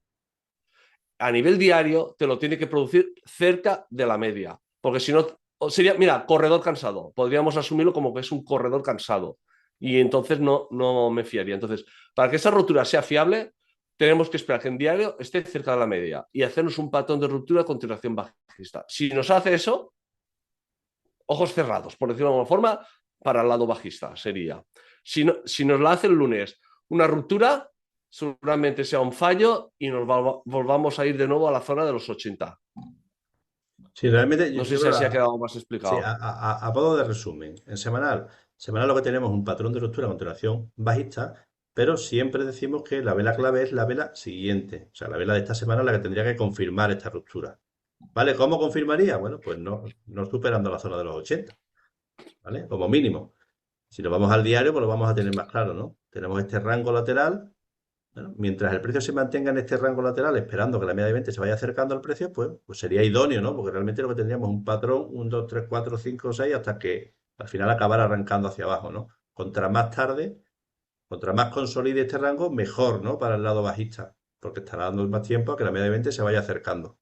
a nivel diario te lo tiene que producir cerca de la media, porque si no, sería, mira, corredor cansado, podríamos asumirlo como que es un corredor cansado y entonces no me fiaría. Entonces, para que esa ruptura sea fiable, tenemos que esperar que en diario esté cerca de la media y hacernos un patrón de ruptura a continuación bajista. Si nos hace eso, ojos cerrados, por decirlo de alguna forma, para el lado bajista sería. Si nos la hace el lunes una ruptura, seguramente sea un fallo y nos volvamos a ir de nuevo a la zona de los 80. Sí, realmente No sé yo si creo así ha quedado más sí, explicado. a modo de resumen, en semanal lo que tenemos es un patrón de ruptura a continuación bajista pero siempre decimos que la vela clave es la vela siguiente, o sea, la vela de esta semana la que tendría que confirmar esta ruptura. ¿Vale? ¿Cómo confirmaría? Bueno, pues no superando la zona de los 80, ¿vale? Como mínimo. Si nos vamos al diario, pues lo vamos a tener más claro, ¿no? Tenemos este rango lateral. Bueno, mientras el precio se mantenga en este rango lateral, esperando que la media de 20 se vaya acercando al precio, pues sería idóneo, ¿no? Porque realmente lo que tendríamos es un patrón, 1, 2, 3, 4, 5, 6, hasta que al final acabara arrancando hacia abajo, ¿no? Contra más tarde, contra más consolide este rango, mejor, ¿no? Para el lado bajista, porque estará dando más tiempo a que la media de 20 se vaya acercando,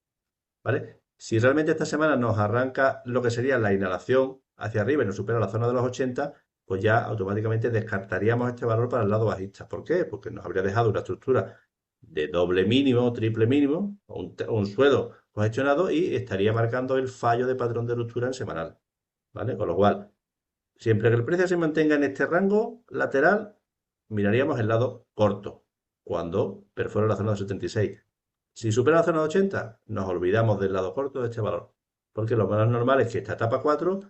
¿vale? Si realmente esta semana nos arranca lo que sería la inhalación hacia arriba y nos supera la zona de los 80, pues ya automáticamente descartaríamos este valor para el lado bajista. ¿Por qué? Porque nos habría dejado una estructura de doble mínimo, triple mínimo, o un suelo congestionado y estaría marcando el fallo de patrón de ruptura en semanal. ¿Vale? Con lo cual, siempre que el precio se mantenga en este rango lateral, miraríamos el lado corto, cuando perfora la zona de 76. Si supera la zona de 80, nos olvidamos del lado corto de este valor, porque lo más normal es que esta etapa 4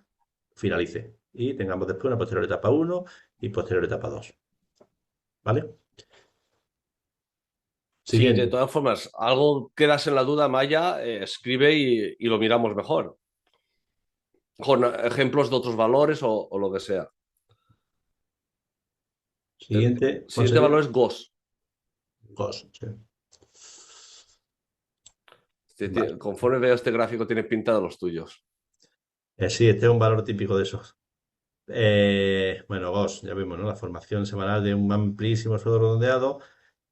finalice y tengamos después una posterior etapa 1 y posterior etapa 2. ¿Vale? Sí, de Siguiente. todas formas, algo quedas en la duda, Maya, escribe y lo miramos mejor, con ejemplos de otros valores o lo que sea. El Siguiente, ¿cuál siguiente sería? valor es GOS. Ghost, sí. Vale. Conforme veo este gráfico, tiene pinta de los tuyos. Sí, este es un valor típico de esos. Bueno, Ghost, ya vimos, ¿no? La formación semanal de un amplísimo suelo redondeado,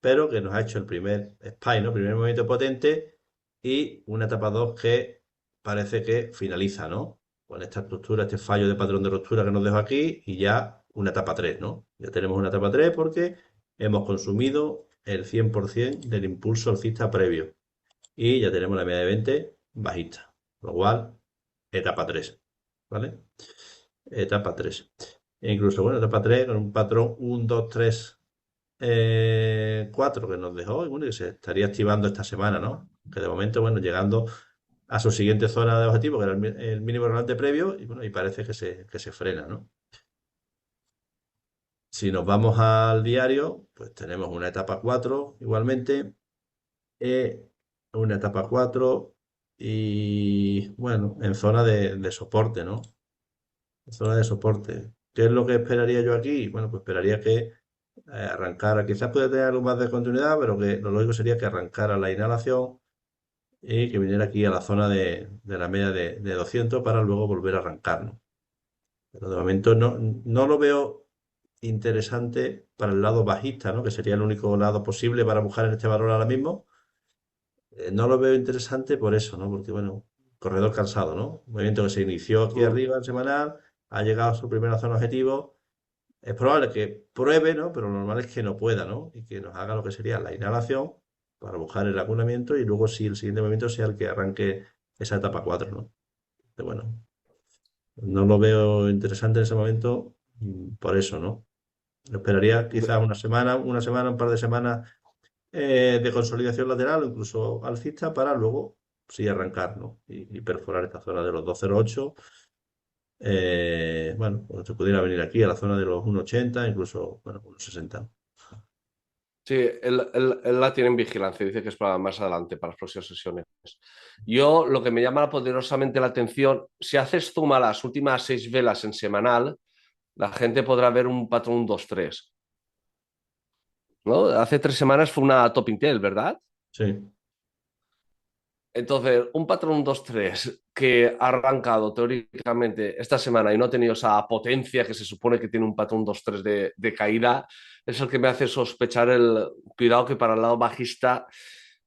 pero que nos ha hecho el primer spike, ¿no? Primer movimiento potente y una etapa 2 que parece que finaliza, ¿no? Con esta estructura, este fallo de patrón de ruptura que nos dejo aquí y ya una etapa 3, ¿no? Ya tenemos una etapa 3 porque hemos consumido el 100% del impulso alcista previo y ya tenemos la media de 20 bajista, lo cual, etapa 3, ¿vale? Etapa 3. E incluso, bueno, etapa 3 con un patrón 1, 2, 3, 4 que nos dejó y bueno, que se estaría activando esta semana, ¿no? Que de momento, bueno, llegando a su siguiente zona de objetivo, que era el mínimo relevante previo, y bueno, y parece que se frena, ¿no? Si nos vamos al diario, pues tenemos una etapa 4 igualmente, eh, una etapa 4 y bueno, en zona de soporte, ¿no? Zona de soporte. ¿Qué es lo que esperaría yo aquí? Bueno, pues esperaría que arrancara, quizás puede tener algo más de continuidad, pero que lo lógico sería que arrancara la inhalación y que viniera aquí a la zona de la media de 200 para luego volver a arrancar, ¿no? Pero de momento no lo veo interesante para el lado bajista, ¿no? Que sería el único lado posible para buscar en este valor ahora mismo. No lo veo interesante por eso, ¿no? Porque, bueno, corredor cansado, ¿no? Un movimiento que se inició aquí Mm. arriba en semanal, ha llegado a su primera zona objetivo. Es probable que pruebe, ¿no? Pero lo normal es que no pueda, ¿no? Y que nos haga lo que sería la inhalación para buscar el acunamiento y luego si el siguiente movimiento sea el que arranque esa etapa 4, ¿no? Pero bueno, no lo veo interesante en ese momento por eso, ¿no? Esperaría quizás una semana, un par de semanas de consolidación lateral o incluso alcista para luego sí arrancar, ¿no? Y perforar esta zona de los 208. Bueno, pues se pudiera venir aquí a la zona de los 1,80, incluso, bueno, 1,60. Sí, él la tiene en vigilancia, dice que es para más adelante, para las próximas sesiones. Yo lo que me llama poderosamente la atención, si haces zoom a las últimas 6 velas en semanal, la gente podrá ver un patrón 2-3, ¿no? Hace 3 semanas fue una top Intel, ¿verdad? Sí. Entonces, un patrón 2-3 que ha arrancado teóricamente esta semana y no ha tenido esa potencia que se supone que tiene un patrón 2-3 de caída, es el que me hace sospechar el cuidado que para el lado bajista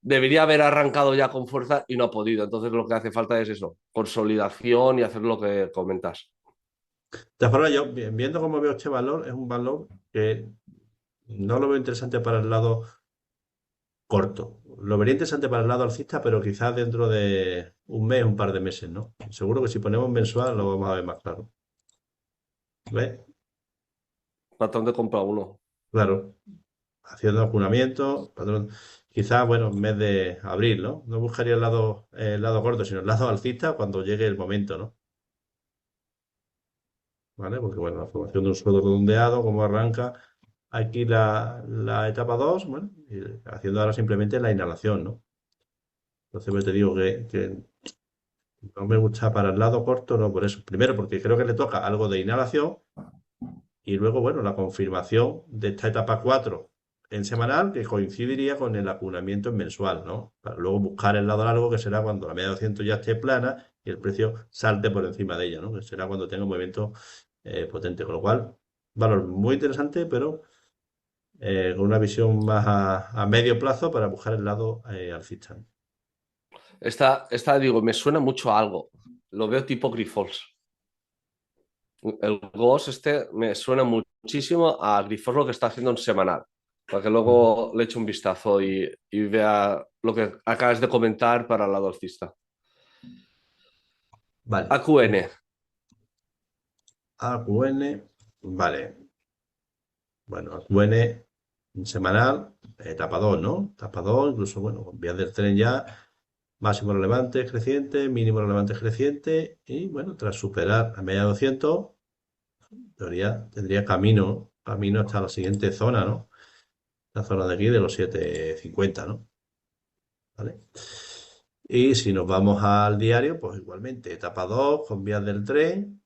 debería haber arrancado ya con fuerza y no ha podido. Entonces, lo que hace falta es eso, consolidación y hacer lo que comentas. De todas formas, yo viendo cómo veo este valor, es un valor que no lo veo interesante para el lado corto. Lo vería interesante para el lado alcista, pero quizás dentro de un mes, un par de meses, ¿no? Seguro que si ponemos mensual lo vamos a ver más claro. ¿Ves? Patrón de compra uno. Claro, haciendo acunamiento, patrón. Quizás, bueno, en mes de abril, ¿no? No buscaría el lado corto, sino el lado alcista cuando llegue el momento, ¿no? ¿Vale? Porque, bueno, la formación de un suelo redondeado, cómo arranca, aquí la etapa 2 bueno, y haciendo ahora simplemente la inhalación, ¿no? Entonces, pues te digo que no me gusta para el lado corto, no por eso. Primero, porque creo que le toca algo de inhalación y luego, bueno, la confirmación de esta etapa 4 en semanal que coincidiría con el acunamiento en mensual, ¿no? Para luego buscar el lado largo, que será cuando la media de 200 ya esté plana y el precio salte por encima de ella, ¿no? Que será cuando tenga un movimiento potente. Con lo cual, valor muy interesante, pero con una visión más a medio plazo para buscar el lado alcista. Digo, me suena mucho a algo. Lo veo tipo Grifols. El Ghost me suena muchísimo a Grifols lo que está haciendo en semanal. Para que luego le eche un vistazo y vea lo que acabas de comentar para el lado alcista. Vale. AQN. AQN, vale. Bueno, AQN semanal, etapa 2, ¿no? Etapa 2, incluso, bueno, con vías del tren ya, máximo relevante creciente, mínimo relevante creciente, y bueno, tras superar a media de 200, en teoría tendría camino hasta la siguiente zona, ¿no? La zona de aquí de los 750, ¿no? ¿Vale? Y si nos vamos al diario, pues igualmente, etapa 2 con vías del tren,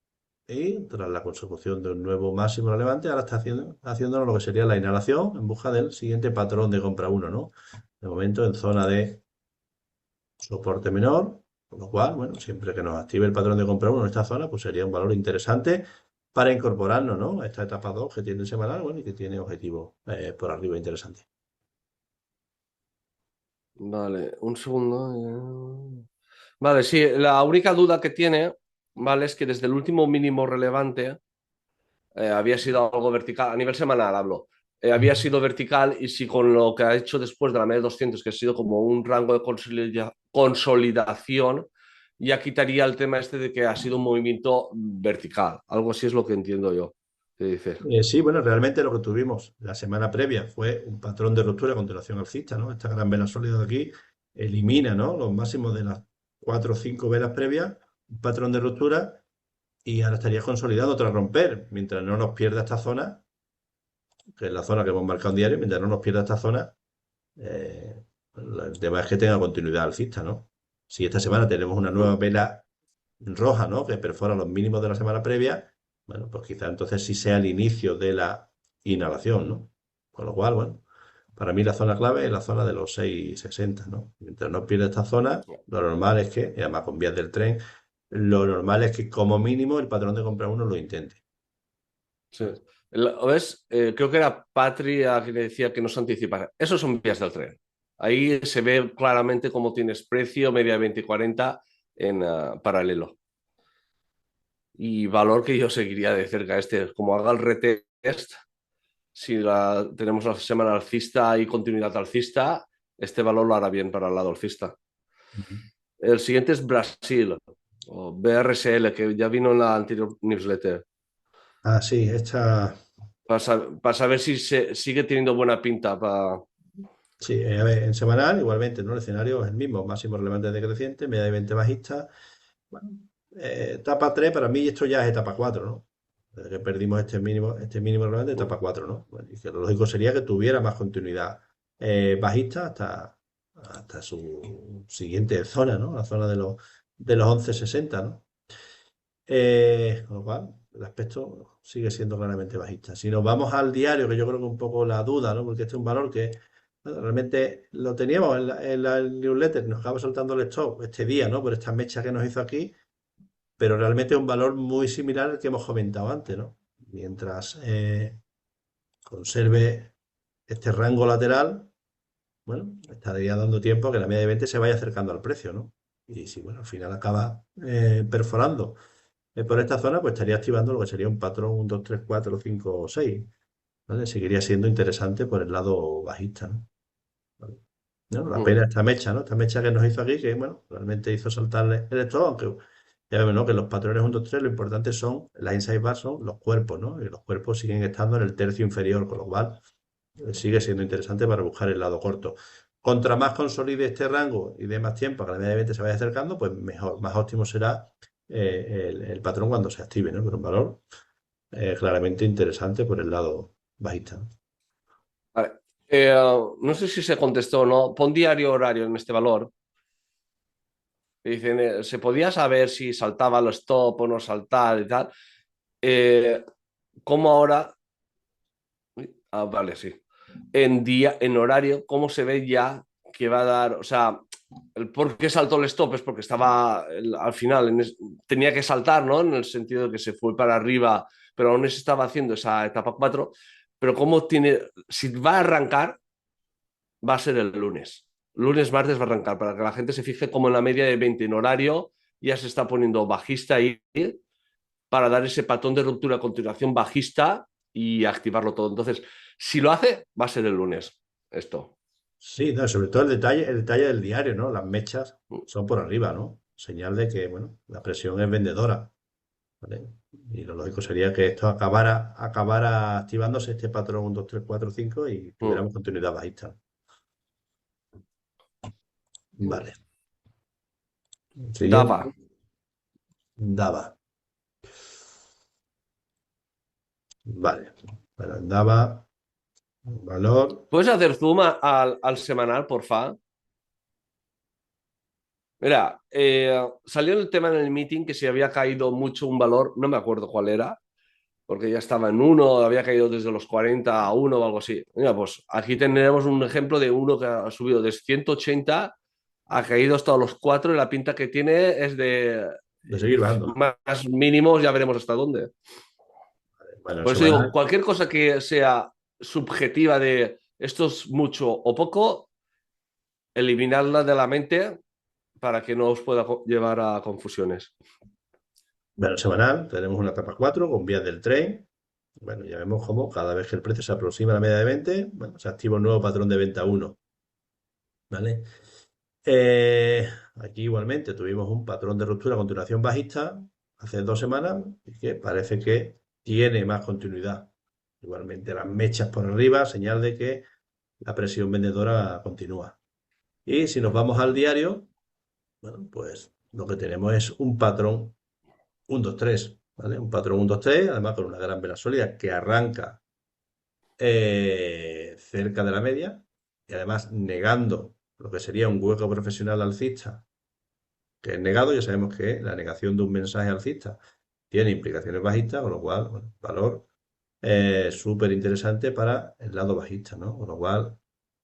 y tras la consecución de un nuevo máximo relevante, ahora está haciéndonos lo que sería la inhalación en busca del siguiente patrón de compra uno, ¿no? De momento en zona de soporte menor, con lo cual, bueno, siempre que nos active el patrón de compra uno en esta zona, pues sería un valor interesante para incorporarnos, ¿no? A esta etapa 2 que tiene semanal, bueno, y que tiene objetivos por arriba interesantes. Vale, un segundo. Vale, sí, la única duda que tiene, ¿vale? Es que desde el último mínimo relevante había sido algo vertical, a nivel semanal hablo, había sido vertical y si con lo que ha hecho después de la media de 200, que ha sido como un rango de consolidación, ya quitaría el tema este de que ha sido un movimiento vertical. Algo así es lo que entiendo yo. ¿Qué dices? Sí, bueno, realmente lo que tuvimos la semana previa fue un patrón de ruptura a continuación alcista, ¿no? Esta gran vela sólida de aquí elimina, ¿no? Los máximos de las 4 o 5 velas previas, un patrón de ruptura y ahora estaría consolidado tras romper, mientras no nos pierda esta zona, que es la zona que hemos marcado en diario, mientras no nos pierda esta zona, el tema es que tenga continuidad alcista, ¿no? Si esta semana tenemos una nueva vela roja, ¿no? Que perfora los mínimos de la semana previa, bueno, pues quizá entonces sí sea el inicio de la inhalación, ¿no? Con lo cual, bueno, para mí la zona clave es la zona de los 6,60, ¿no? Mientras no pierda esta zona, lo normal es que, y además con vías del tren, lo normal es que como mínimo el patrón de compra uno lo intente. Sí. ¿Ves? Creo que era Patria que le decía que no se anticipara. Esos son vías del tren. Ahí se ve claramente cómo tienes precio, media 20 y 40 en paralelo. Y valor que yo seguiría de cerca. Como haga el retest, si tenemos la semana alcista y continuidad alcista, este valor lo hará bien para el lado alcista. Ujú. El siguiente es Brasil, o BRSL, que ya vino en la anterior newsletter. Ah, sí, esta, Para saber si sigue teniendo buena pinta para. sí, a ver, en semanal igualmente, ¿no? El escenario es el mismo, máximo relevante decreciente, media de 20 bajista. Bueno, etapa 3 para mí esto ya es etapa 4, ¿no? Desde que perdimos este mínimo relevante, etapa 4, ¿no? Bueno, y que lo lógico sería que tuviera más continuidad bajista hasta su siguiente zona, ¿no? La zona de los 11,60, ¿no? Con lo cual, el aspecto sigue siendo claramente bajista. Si nos vamos al diario, que yo creo que un poco la duda, ¿no? Porque este es un valor que bueno, realmente lo teníamos en la newsletter, nos acaba soltando el stop este día, ¿no? Por esta mecha que nos hizo aquí, pero realmente es un valor muy similar al que hemos comentado antes, ¿no? Mientras conserve este rango lateral, bueno, estaría dando tiempo a que la media de 20 se vaya acercando al precio, ¿no? Y si, bueno, al final acaba perforando por esta zona, pues estaría activando lo que sería un patrón 1, 2, 3, 4, 5 o 6, ¿vale? Seguiría siendo interesante por el lado bajista, ¿no? ¿Vale? ¿No? La pena esta mecha, ¿no? Esta mecha que nos hizo aquí, que bueno, realmente hizo saltarle el stop, aunque ya vemos, ¿no? Que los patrones 1, 2, 3, lo importante son, las inside bars son los cuerpos, ¿no? Y los cuerpos siguen estando en el tercio inferior, con lo cual sigue siendo interesante para buscar el lado corto. Contra más consolide este rango y dé más tiempo a que la media de 20 se vaya acercando, pues mejor, más óptimo será el patrón cuando se active, ¿no? Pero un valor claramente interesante por el lado bajista, ¿no? No sé si se contestó o no. Pon diario horario en este valor. Y dicen, se podía saber si saltaba el stop o no saltar y tal. Eh, ¿Cómo ahora? Ah, vale, sí. En horario, ¿cómo se ve ya que va a dar? O sea, el por qué saltó el stop es porque estaba al final, tenía que saltar, ¿no? En el sentido de que se fue para arriba, pero aún no se estaba haciendo esa etapa 4. Pero cómo tiene, si va a arrancar, va a ser el lunes. Lunes, martes va a arrancar, para que la gente se fije como en la media de 20 en horario ya se está poniendo bajista ahí para dar ese patrón de ruptura a continuación bajista y activarlo todo. Entonces, si lo hace, va a ser el lunes esto. Sí, no, sobre todo el detalle del diario, ¿no? Las mechas son por arriba, ¿no? Señal de que, bueno, la presión es vendedora, ¿vale? Y lo lógico sería que esto acabara activándose este patrón 1, 2, 3, 4, 5 y tuviéramos continuidad bajista. Vale. Dava. Siguiente, daba. Vale. Bueno, daba valor. ¿Puedes hacer zoom al semanal, porfa? Mira, salió el tema en el meeting que se había caído mucho un valor, no me acuerdo cuál era, porque ya estaba en uno, había caído desde los 40 a uno o algo así. Mira, pues aquí tendremos un ejemplo de uno que ha subido desde 180, ha caído hasta los 4 y la pinta que tiene es de De seguir bajando. más mínimos, ya veremos hasta dónde. Bueno, el Por eso digo, semanal. cualquier cosa que sea subjetiva de esto es mucho o poco, eliminarla de la mente para que no os pueda llevar a confusiones. Bueno, el semanal, tenemos una etapa 4 con vías del tren. Bueno, ya vemos cómo cada vez que el precio se aproxima a la media de 20, bueno, se activa un nuevo patrón de venta uno, ¿vale? Aquí igualmente tuvimos un patrón de ruptura a continuación bajista hace 2 semanas y que parece que tiene más continuidad. Igualmente las mechas por arriba, señal de que la presión vendedora continúa. Y si nos vamos al diario, bueno, pues lo que tenemos es un patrón 1, 2, 3, ¿vale? Un patrón 1, 2, 3, además con una gran vela sólida que arranca cerca de la media y además negando lo que sería un hueco profesional alcista que es negado. Ya sabemos que la negación de un mensaje alcista tiene implicaciones bajistas, con lo cual, bueno, valor súper interesante para el lado bajista, ¿no? Con lo cual,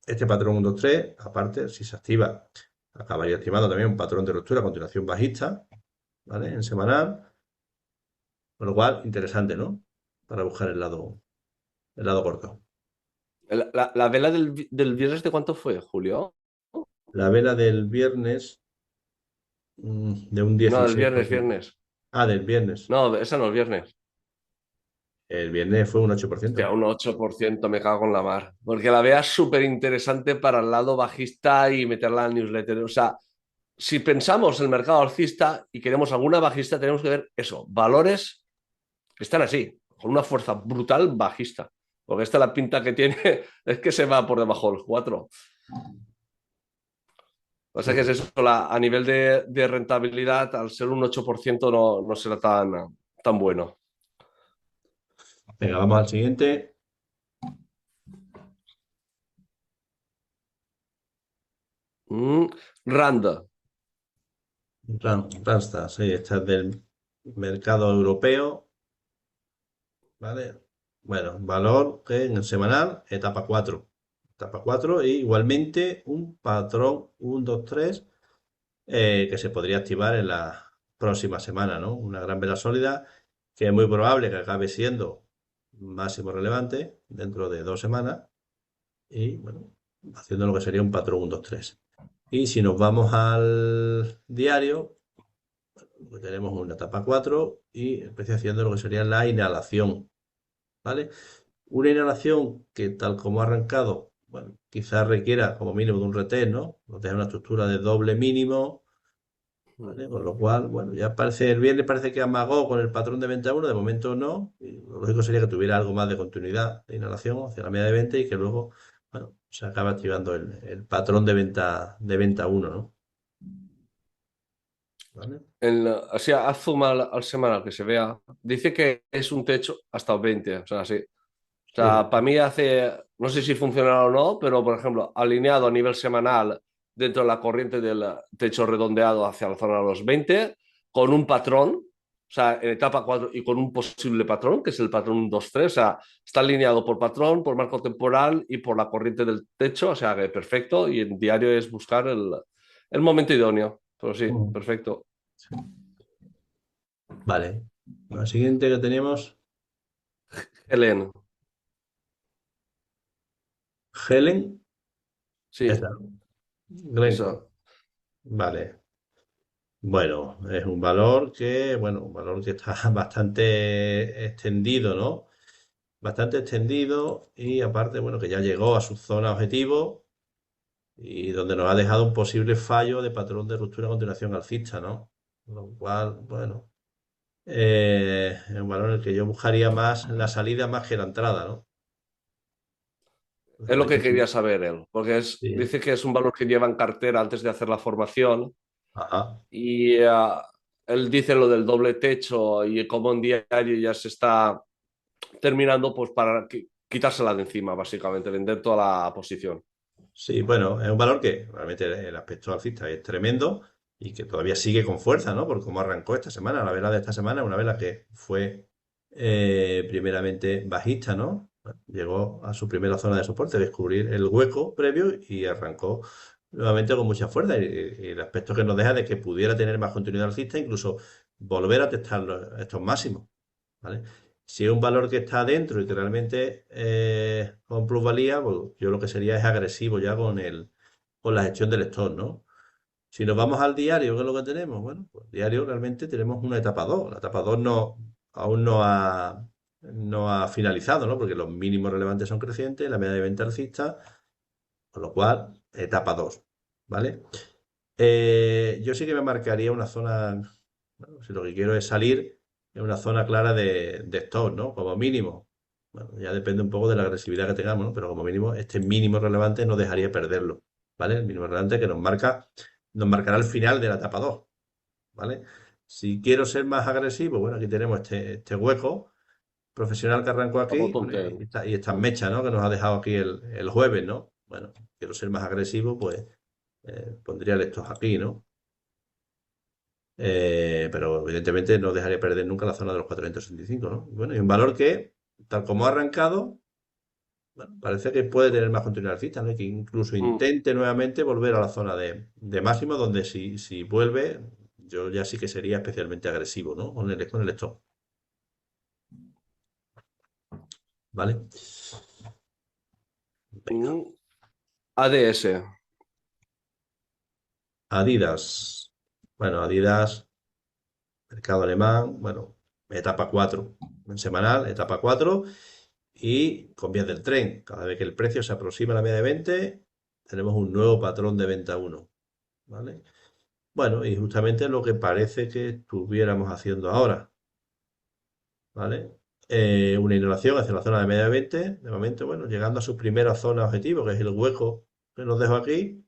este patrón 1, 2, 3, aparte, si se activa, acabaría activando también un patrón de ruptura a continuación bajista, ¿vale? En semanal, con lo cual, interesante, ¿no? Para buscar el lado corto. La vela del viernes, ¿de cuánto fue, Julio? La vela del viernes de un No, del viernes, 16%. viernes. Ah, del viernes. No, esa no, el viernes. El viernes fue un Hostia, 8%. un 8% me cago en la mar. Porque la vea súper interesante para el lado bajista y meterla al newsletter. O sea, si pensamos el mercado alcista y queremos alguna bajista, tenemos que ver eso, valores que están así, con una fuerza brutal bajista. Porque esta la pinta que tiene es que se va por debajo del 4. O sea Sí, que es sí. eso, a nivel de rentabilidad, al ser un 8% no será tan bueno. Venga, vamos al siguiente. Randa. Randstad, sí, esta es del mercado europeo, ¿vale? Bueno, valor que en el semanal, etapa 4. Etapa 4 y igualmente un patrón 1, 2, 3 que se podría activar en la próxima semana, ¿no? Una gran vela sólida que es muy probable que acabe siendo máximo relevante dentro de 2 semanas y, bueno, haciendo lo que sería un patrón 1, 2, 3. Y si nos vamos al diario, pues tenemos una etapa 4 y empecé haciendo lo que sería la inhalación, ¿vale? Una inhalación que tal como ha arrancado, bueno, quizás requiera como mínimo de un retest, ¿no? Nos deja una estructura de doble mínimo, ¿vale? Con lo cual, bueno, ya parece, el viernes parece que amagó con el patrón de venta uno, de momento no, y lo lógico sería que tuviera algo más de continuidad de inhalación hacia la media de 20 y que luego, bueno, se acabe activando el patrón de venta uno, ¿no? ¿Vale? O sea, haz zoom al semanal que se vea. Dice que es un techo hasta 20, o sea, sí. O sea, para mí no sé si funcionará o no, pero por ejemplo, alineado a nivel semanal dentro de la corriente del techo redondeado hacia la zona de los 20, con un patrón, o sea, en etapa 4 y con un posible patrón, que es el patrón 2-3, o sea, está alineado por patrón, por marco temporal y por la corriente del techo, o sea, que perfecto, y en diario es buscar el momento idóneo, pero sí, Mm. perfecto. Sí. Vale. La siguiente que tenemos, Helen, Helen. sí, Esta, Glencore. eso. Vale. Bueno, es un valor un valor que está bastante extendido, ¿no? Bastante extendido y aparte, bueno, que ya llegó a su zona objetivo y donde nos ha dejado un posible fallo de patrón de ruptura a continuación alcista, ¿no? Lo cual, bueno, es un valor en el que yo buscaría más la salida más que la entrada, ¿no? Es lo que Realmente sí. quería saber él, porque Sí. dice que es un valor que lleva en cartera antes de hacer la formación Ajá. y él dice lo del doble techo y cómo en diario ya se está terminando pues para quitársela de encima, básicamente, vender toda la posición. Sí, bueno, es un valor que realmente el aspecto alcista es tremendo y que todavía sigue con fuerza, ¿no? Por cómo arrancó esta semana. La vela de esta semana es una vela que fue primeramente bajista, ¿no? Bueno, llegó a su primera zona de soporte, descubrir el hueco previo y arrancó nuevamente con mucha fuerza. Y el aspecto que nos deja de que pudiera tener más continuidad alcista, incluso volver a testar estos máximos, ¿vale? Si es un valor que está dentro y que realmente con plusvalía, pues yo lo que sería es agresivo ya con la gestión del stock, ¿no? Si nos vamos al diario, ¿qué es lo que tenemos? Bueno, pues diario realmente tenemos una etapa 2. La etapa 2 no, aún no ha finalizado, ¿no? Porque los mínimos relevantes son crecientes, la media de venta alcista, con lo cual, etapa 2, ¿vale? Yo sí que me marcaría una zona, bueno, si lo que quiero es salir en una zona clara de stop, ¿no? Como mínimo. Bueno, ya depende un poco de la agresividad que tengamos, ¿no? Pero como mínimo, este mínimo relevante no dejaría perderlo, ¿vale? El mínimo relevante que nos marcará el final de la etapa 2, ¿vale? Si quiero ser más agresivo, bueno, aquí tenemos este hueco profesional que arrancó aquí, bueno, Apunte. y estas mechas, ¿no? Que nos ha dejado aquí el jueves, ¿no? Bueno, quiero ser más agresivo, pues pondría estos aquí, ¿no? Pero evidentemente no dejaría perder nunca la zona de los 465, ¿no? Y bueno, y un valor que, tal como ha arrancado, bueno, parece que puede tener más continuidad alcista, ¿no? Y que incluso Mm. intente nuevamente volver a la zona de máximo, donde si vuelve, yo ya sí que sería especialmente agresivo, ¿no? Con el stop, ¿vale? Venga. Mm. ADS. Adidas. Bueno, Adidas, mercado alemán, bueno, etapa 4 en semanal, etapa 4 y con vías del tren. Cada vez que el precio se aproxima a la media de 20, tenemos un nuevo patrón de venta uno, ¿vale? Bueno, y justamente lo que parece que estuviéramos haciendo ahora, ¿vale? Una innovación hacia la zona de media de 20, de momento, bueno, llegando a su primera zona objetivo, que es el hueco que nos dejo aquí,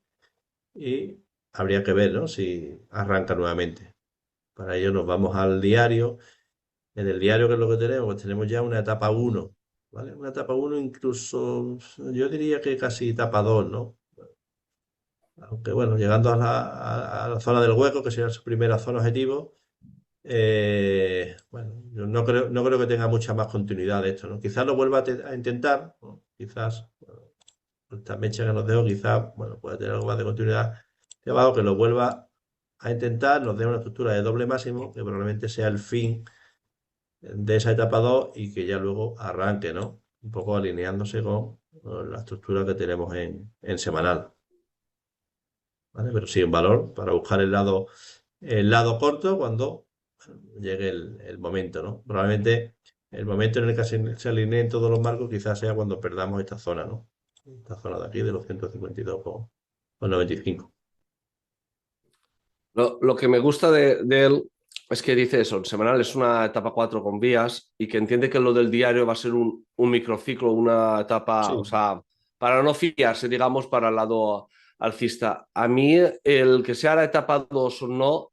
y habría que ver, ¿no? Si arranca nuevamente. Para ello nos vamos al diario. En el diario, ¿qué es lo que tenemos? Pues tenemos ya una etapa uno, ¿vale? Una etapa uno incluso, yo diría que casi etapa 2, ¿no? Aunque bueno, llegando a la zona del hueco, que sería su primera zona objetivo, bueno, yo no creo que tenga mucha más continuidad de esto, ¿no? Quizás lo vuelva a intentar, ¿no? Quizás, bueno, esta mecha que nos dejo, quizás, bueno, puede tener algo más de continuidad de abajo, que lo vuelva a intentar, nos dé una estructura de doble máximo, que probablemente sea el fin de esa etapa 2 y que ya luego arranque, ¿no? Un poco alineándose con la estructura que tenemos en semanal, ¿vale? Pero sí, un valor para buscar el lado corto cuando llegue el momento, ¿no? Probablemente el momento en el que se alineen todos los marcos quizás sea cuando perdamos esta zona, ¿no? Esta zona de aquí de los 152 con 95. Lo que me gusta de él es que dice eso, en semanal es una etapa 4 con vías y que entiende que lo del diario va a ser un microciclo, una etapa, o Sí, sea, para no fiarse, digamos, para el lado alcista. A mí, el que sea la etapa 2 o no,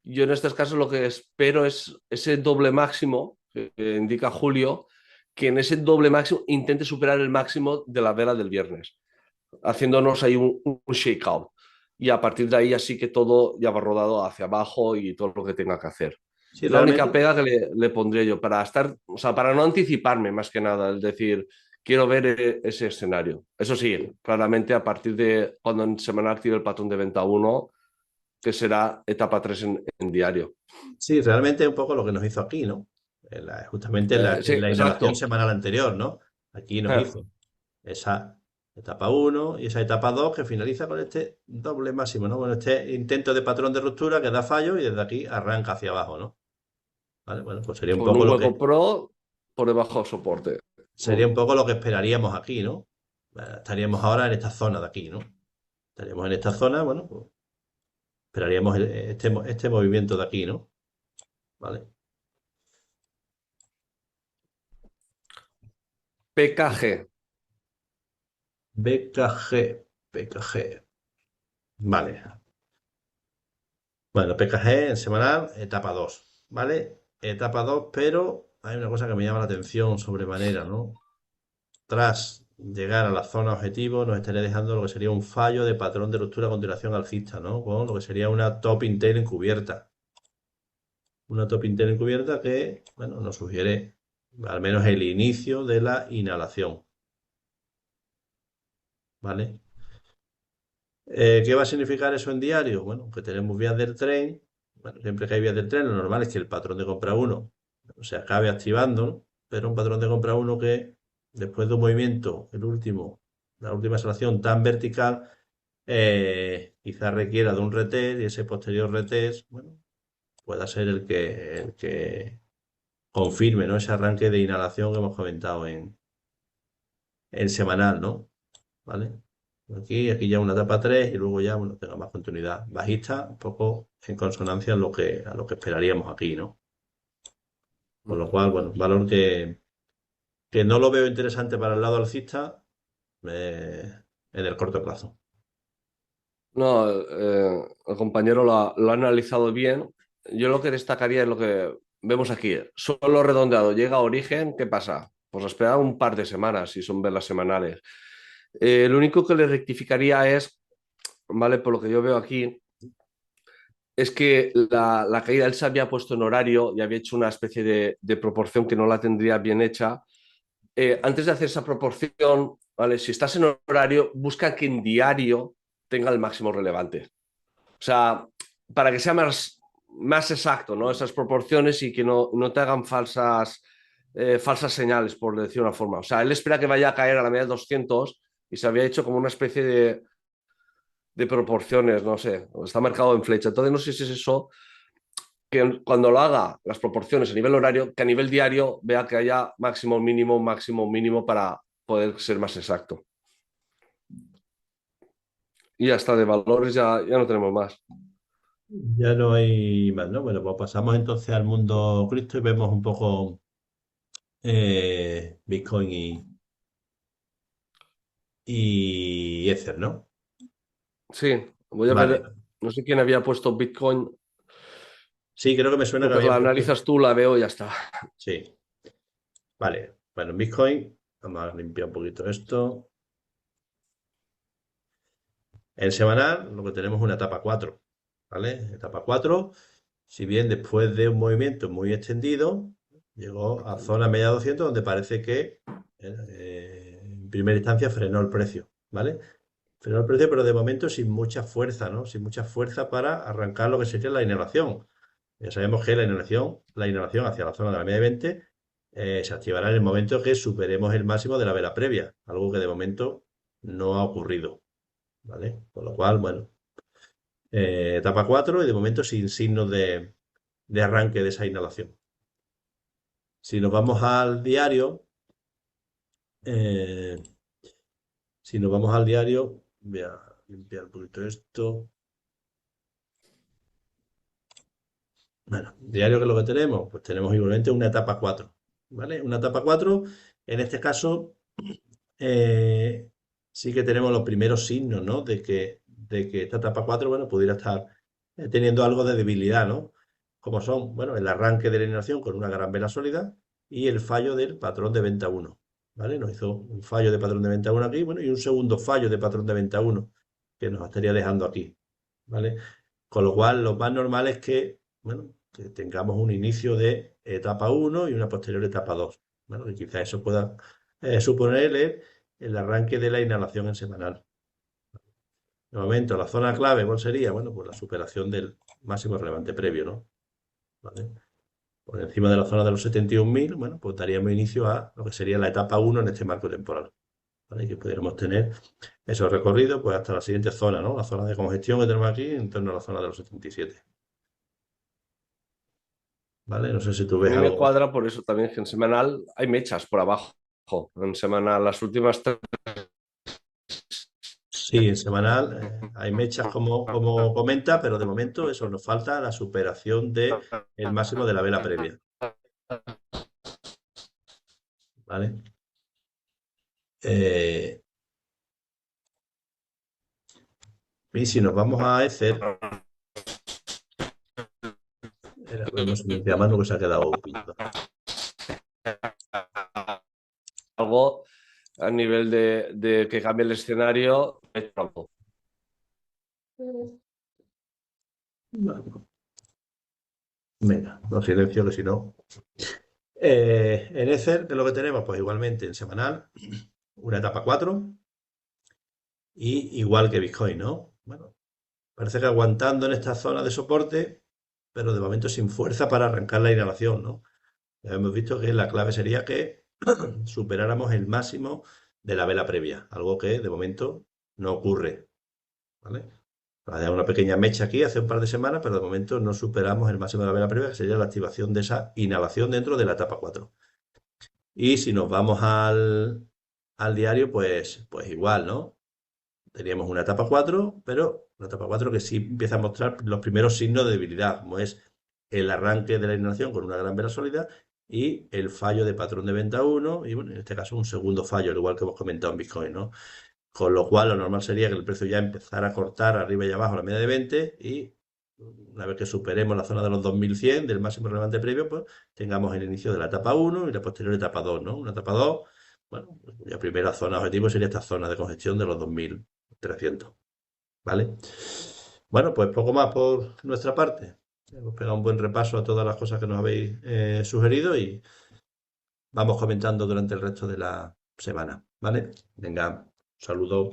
yo en estos casos lo que espero es ese doble máximo que indica Julio, que en ese doble máximo intente superar el máximo de la vela del viernes, haciéndonos ahí un shakeout. Y a partir de ahí así que todo ya va rodado hacia abajo y todo lo que tenga que hacer. Sí, Es la única realmente, pega que le pondría yo para estar, o sea, para no anticiparme más que nada, es decir, quiero ver ese escenario. Eso sí, claramente a partir de cuando en semanal active el patrón de venta uno, que será etapa 3 en diario. sí, realmente es un poco lo que nos hizo aquí, ¿no? Justamente Sí, en la inhalación exacto. semanal anterior, ¿no? Aquí nos hizo esa etapa uno y esa etapa 2 que finaliza con este doble máximo, ¿no? Bueno, este intento de patrón de ruptura que da fallo y desde aquí arranca hacia abajo, ¿no? Vale, bueno, pues Con un hueco pro por debajo de soporte. sería un poco lo que esperaríamos aquí, ¿no? Estaríamos ahora en esta zona de aquí, ¿no? Estaríamos en esta zona, bueno, pues esperaríamos este movimiento de aquí, ¿no? Vale. PKG. BKG, PKG. Vale. Bueno, PKG en semanal, etapa 2, ¿vale? Etapa 2, pero hay una cosa que me llama la atención sobremanera, ¿no? Tras llegar a la zona objetivo, nos estaría dejando lo que sería un fallo de patrón de ruptura a continuación alcista, ¿no? Con lo que sería una top intel encubierta. Una top intel encubierta que, bueno, nos sugiere al menos el inicio de la inhalación, ¿vale? ¿Qué va a significar eso en diario? Bueno, que tenemos vías del tren. Bueno, siempre que hay vías del tren, lo normal es que el patrón de compra uno se acabe activando, ¿no? Pero un patrón de compra uno que después de un movimiento, la última salvación tan vertical, quizás requiera de un retest y ese posterior retest, bueno, pueda ser el que confirme, ¿no? Ese arranque de inhalación que hemos comentado en semanal, ¿no? ¿Vale? Aquí ya una etapa 3 y luego ya, bueno, tenga más continuidad bajista, un poco en consonancia a lo que esperaríamos aquí, ¿no? Con lo cual, bueno, valor que no lo veo interesante para el lado alcista en el corto plazo. No, el compañero lo ha analizado bien. Yo lo que destacaría es lo que vemos aquí. Solo redondeado, llega a origen, ¿qué pasa? Pues espera un par de semanas, si son velas semanales. Lo único que le rectificaría es, ¿vale? Por lo que yo veo aquí, es que la caída él se había puesto en horario y había hecho una especie de proporción que no la tendría bien hecha. Antes de hacer esa proporción, ¿vale? Si estás en horario, busca que en diario tenga el máximo relevante. O sea, para que sea más exacto, ¿no? Esas proporciones y que no te hagan falsas señales, por decir de una forma. O sea, él espera que vaya a caer a la media de 200 y se había hecho como una especie de proporciones, no sé, está marcado en flecha. Entonces, no sé si es eso, que cuando lo haga las proporciones a nivel horario, que a nivel diario vea que haya máximo, mínimo para poder ser más exacto. Y ya está, de valores ya no tenemos más. Ya no hay más, ¿no? Bueno, pues pasamos entonces al mundo cripto y vemos un poco Bitcoin y Ether, ¿no? Sí, voy a Vale. ver, no sé quién había puesto Bitcoin. Sí, creo que me suena que Mientras había la puesto. analizas tú, la veo y ya está. Sí, vale. Bueno, en Bitcoin, vamos a limpiar un poquito esto. En semanal, lo que tenemos es una etapa 4, ¿vale? Etapa 4, si bien después de un movimiento muy extendido, llegó a zona media 200 donde parece que en primera instancia frenó el precio, ¿vale? Frenó el precio, pero de momento sin mucha fuerza, ¿no? Sin mucha fuerza para arrancar lo que sería la inhalación. Ya sabemos que la inhalación hacia la zona de la media de 20 se activará en el momento que superemos el máximo de la vela previa, algo que de momento no ha ocurrido, ¿vale? Con lo cual, bueno, etapa 4 y de momento sin signos de arranque de esa inhalación. Si nos vamos al diario, eh, si nos vamos al diario, voy a limpiar un poquito esto. Bueno, diario que es lo que tenemos, pues tenemos igualmente una etapa 4, ¿vale? Una etapa 4, en este caso, eh, sí que tenemos los primeros signos, ¿no? De que esta etapa 4, bueno, pudiera estar teniendo algo de debilidad, ¿no? Como son, bueno, el arranque de la inhalación con una gran vela sólida, y el fallo del patrón de venta 1. ¿Vale? Nos hizo un fallo de patrón de venta 1 aquí, bueno, y un segundo fallo de patrón de venta 1 que nos estaría dejando aquí. ¿Vale? Con lo cual, lo más normal es que, bueno, que tengamos un inicio de etapa 1 y una posterior etapa 2. Bueno, y quizá eso pueda suponer el arranque de la inhalación en semanal. De momento, la zona clave, ¿cuál sería? Bueno, pues la superación del máximo relevante previo, ¿no? ¿Vale? Por encima de la zona de los 71.000, bueno, pues daríamos inicio a lo que sería la etapa 1 en este marco temporal. ¿Vale? Que pudiéramos tener esos recorridos pues hasta la siguiente zona, ¿no? La zona de congestión que tenemos aquí en torno a la zona de los 77. ¿Vale? No sé si tú A ves mí me algo. cuadra por eso también que en semanal hay mechas por abajo. En semanal, las últimas tres. Sí, en semanal hay mechas como comenta, pero de momento eso nos falta la superación de el máximo de la vela previa. ¿Vale? Eh, y si nos vamos a Ether, hemos silenciado a Manu que se ha quedado pillado. Algo a nivel de que cambie el escenario. Bueno, venga, lo silencio que si no. En Ether, ¿qué es lo que tenemos? Pues igualmente en semanal, una etapa 4 y igual que Bitcoin, ¿no? Bueno, parece que aguantando en esta zona de soporte, pero de momento sin fuerza para arrancar la inhalación, ¿no? Ya hemos visto que la clave sería que superáramos el máximo de la vela previa, algo que de momento no ocurre, ¿vale? Ha dado una pequeña mecha aquí hace un par de semanas, pero de momento no superamos el máximo de la vela previa, que sería la activación de esa inhalación dentro de la etapa 4. Y si nos vamos al diario, pues igual, ¿no? Teníamos una etapa 4, pero una etapa 4 que sí empieza a mostrar los primeros signos de debilidad, como es el arranque de la inhalación con una gran vela sólida y el fallo de patrón de venta 1 y bueno, en este caso un segundo fallo, al igual que hemos comentado en Bitcoin, ¿no? Con lo cual lo normal sería que el precio ya empezara a cortar arriba y abajo la media de 20 y una vez que superemos la zona de los 2100 del máximo relevante previo, pues tengamos el inicio de la etapa 1 y la posterior etapa 2, ¿no? Una etapa 2, bueno, la primera zona objetivo sería esta zona de congestión de los 2300, ¿vale? Bueno, pues poco más por nuestra parte. Hemos pegado un buen repaso a todas las cosas que nos habéis sugerido y vamos comentando durante el resto de la semana, ¿vale? Venga, un saludo.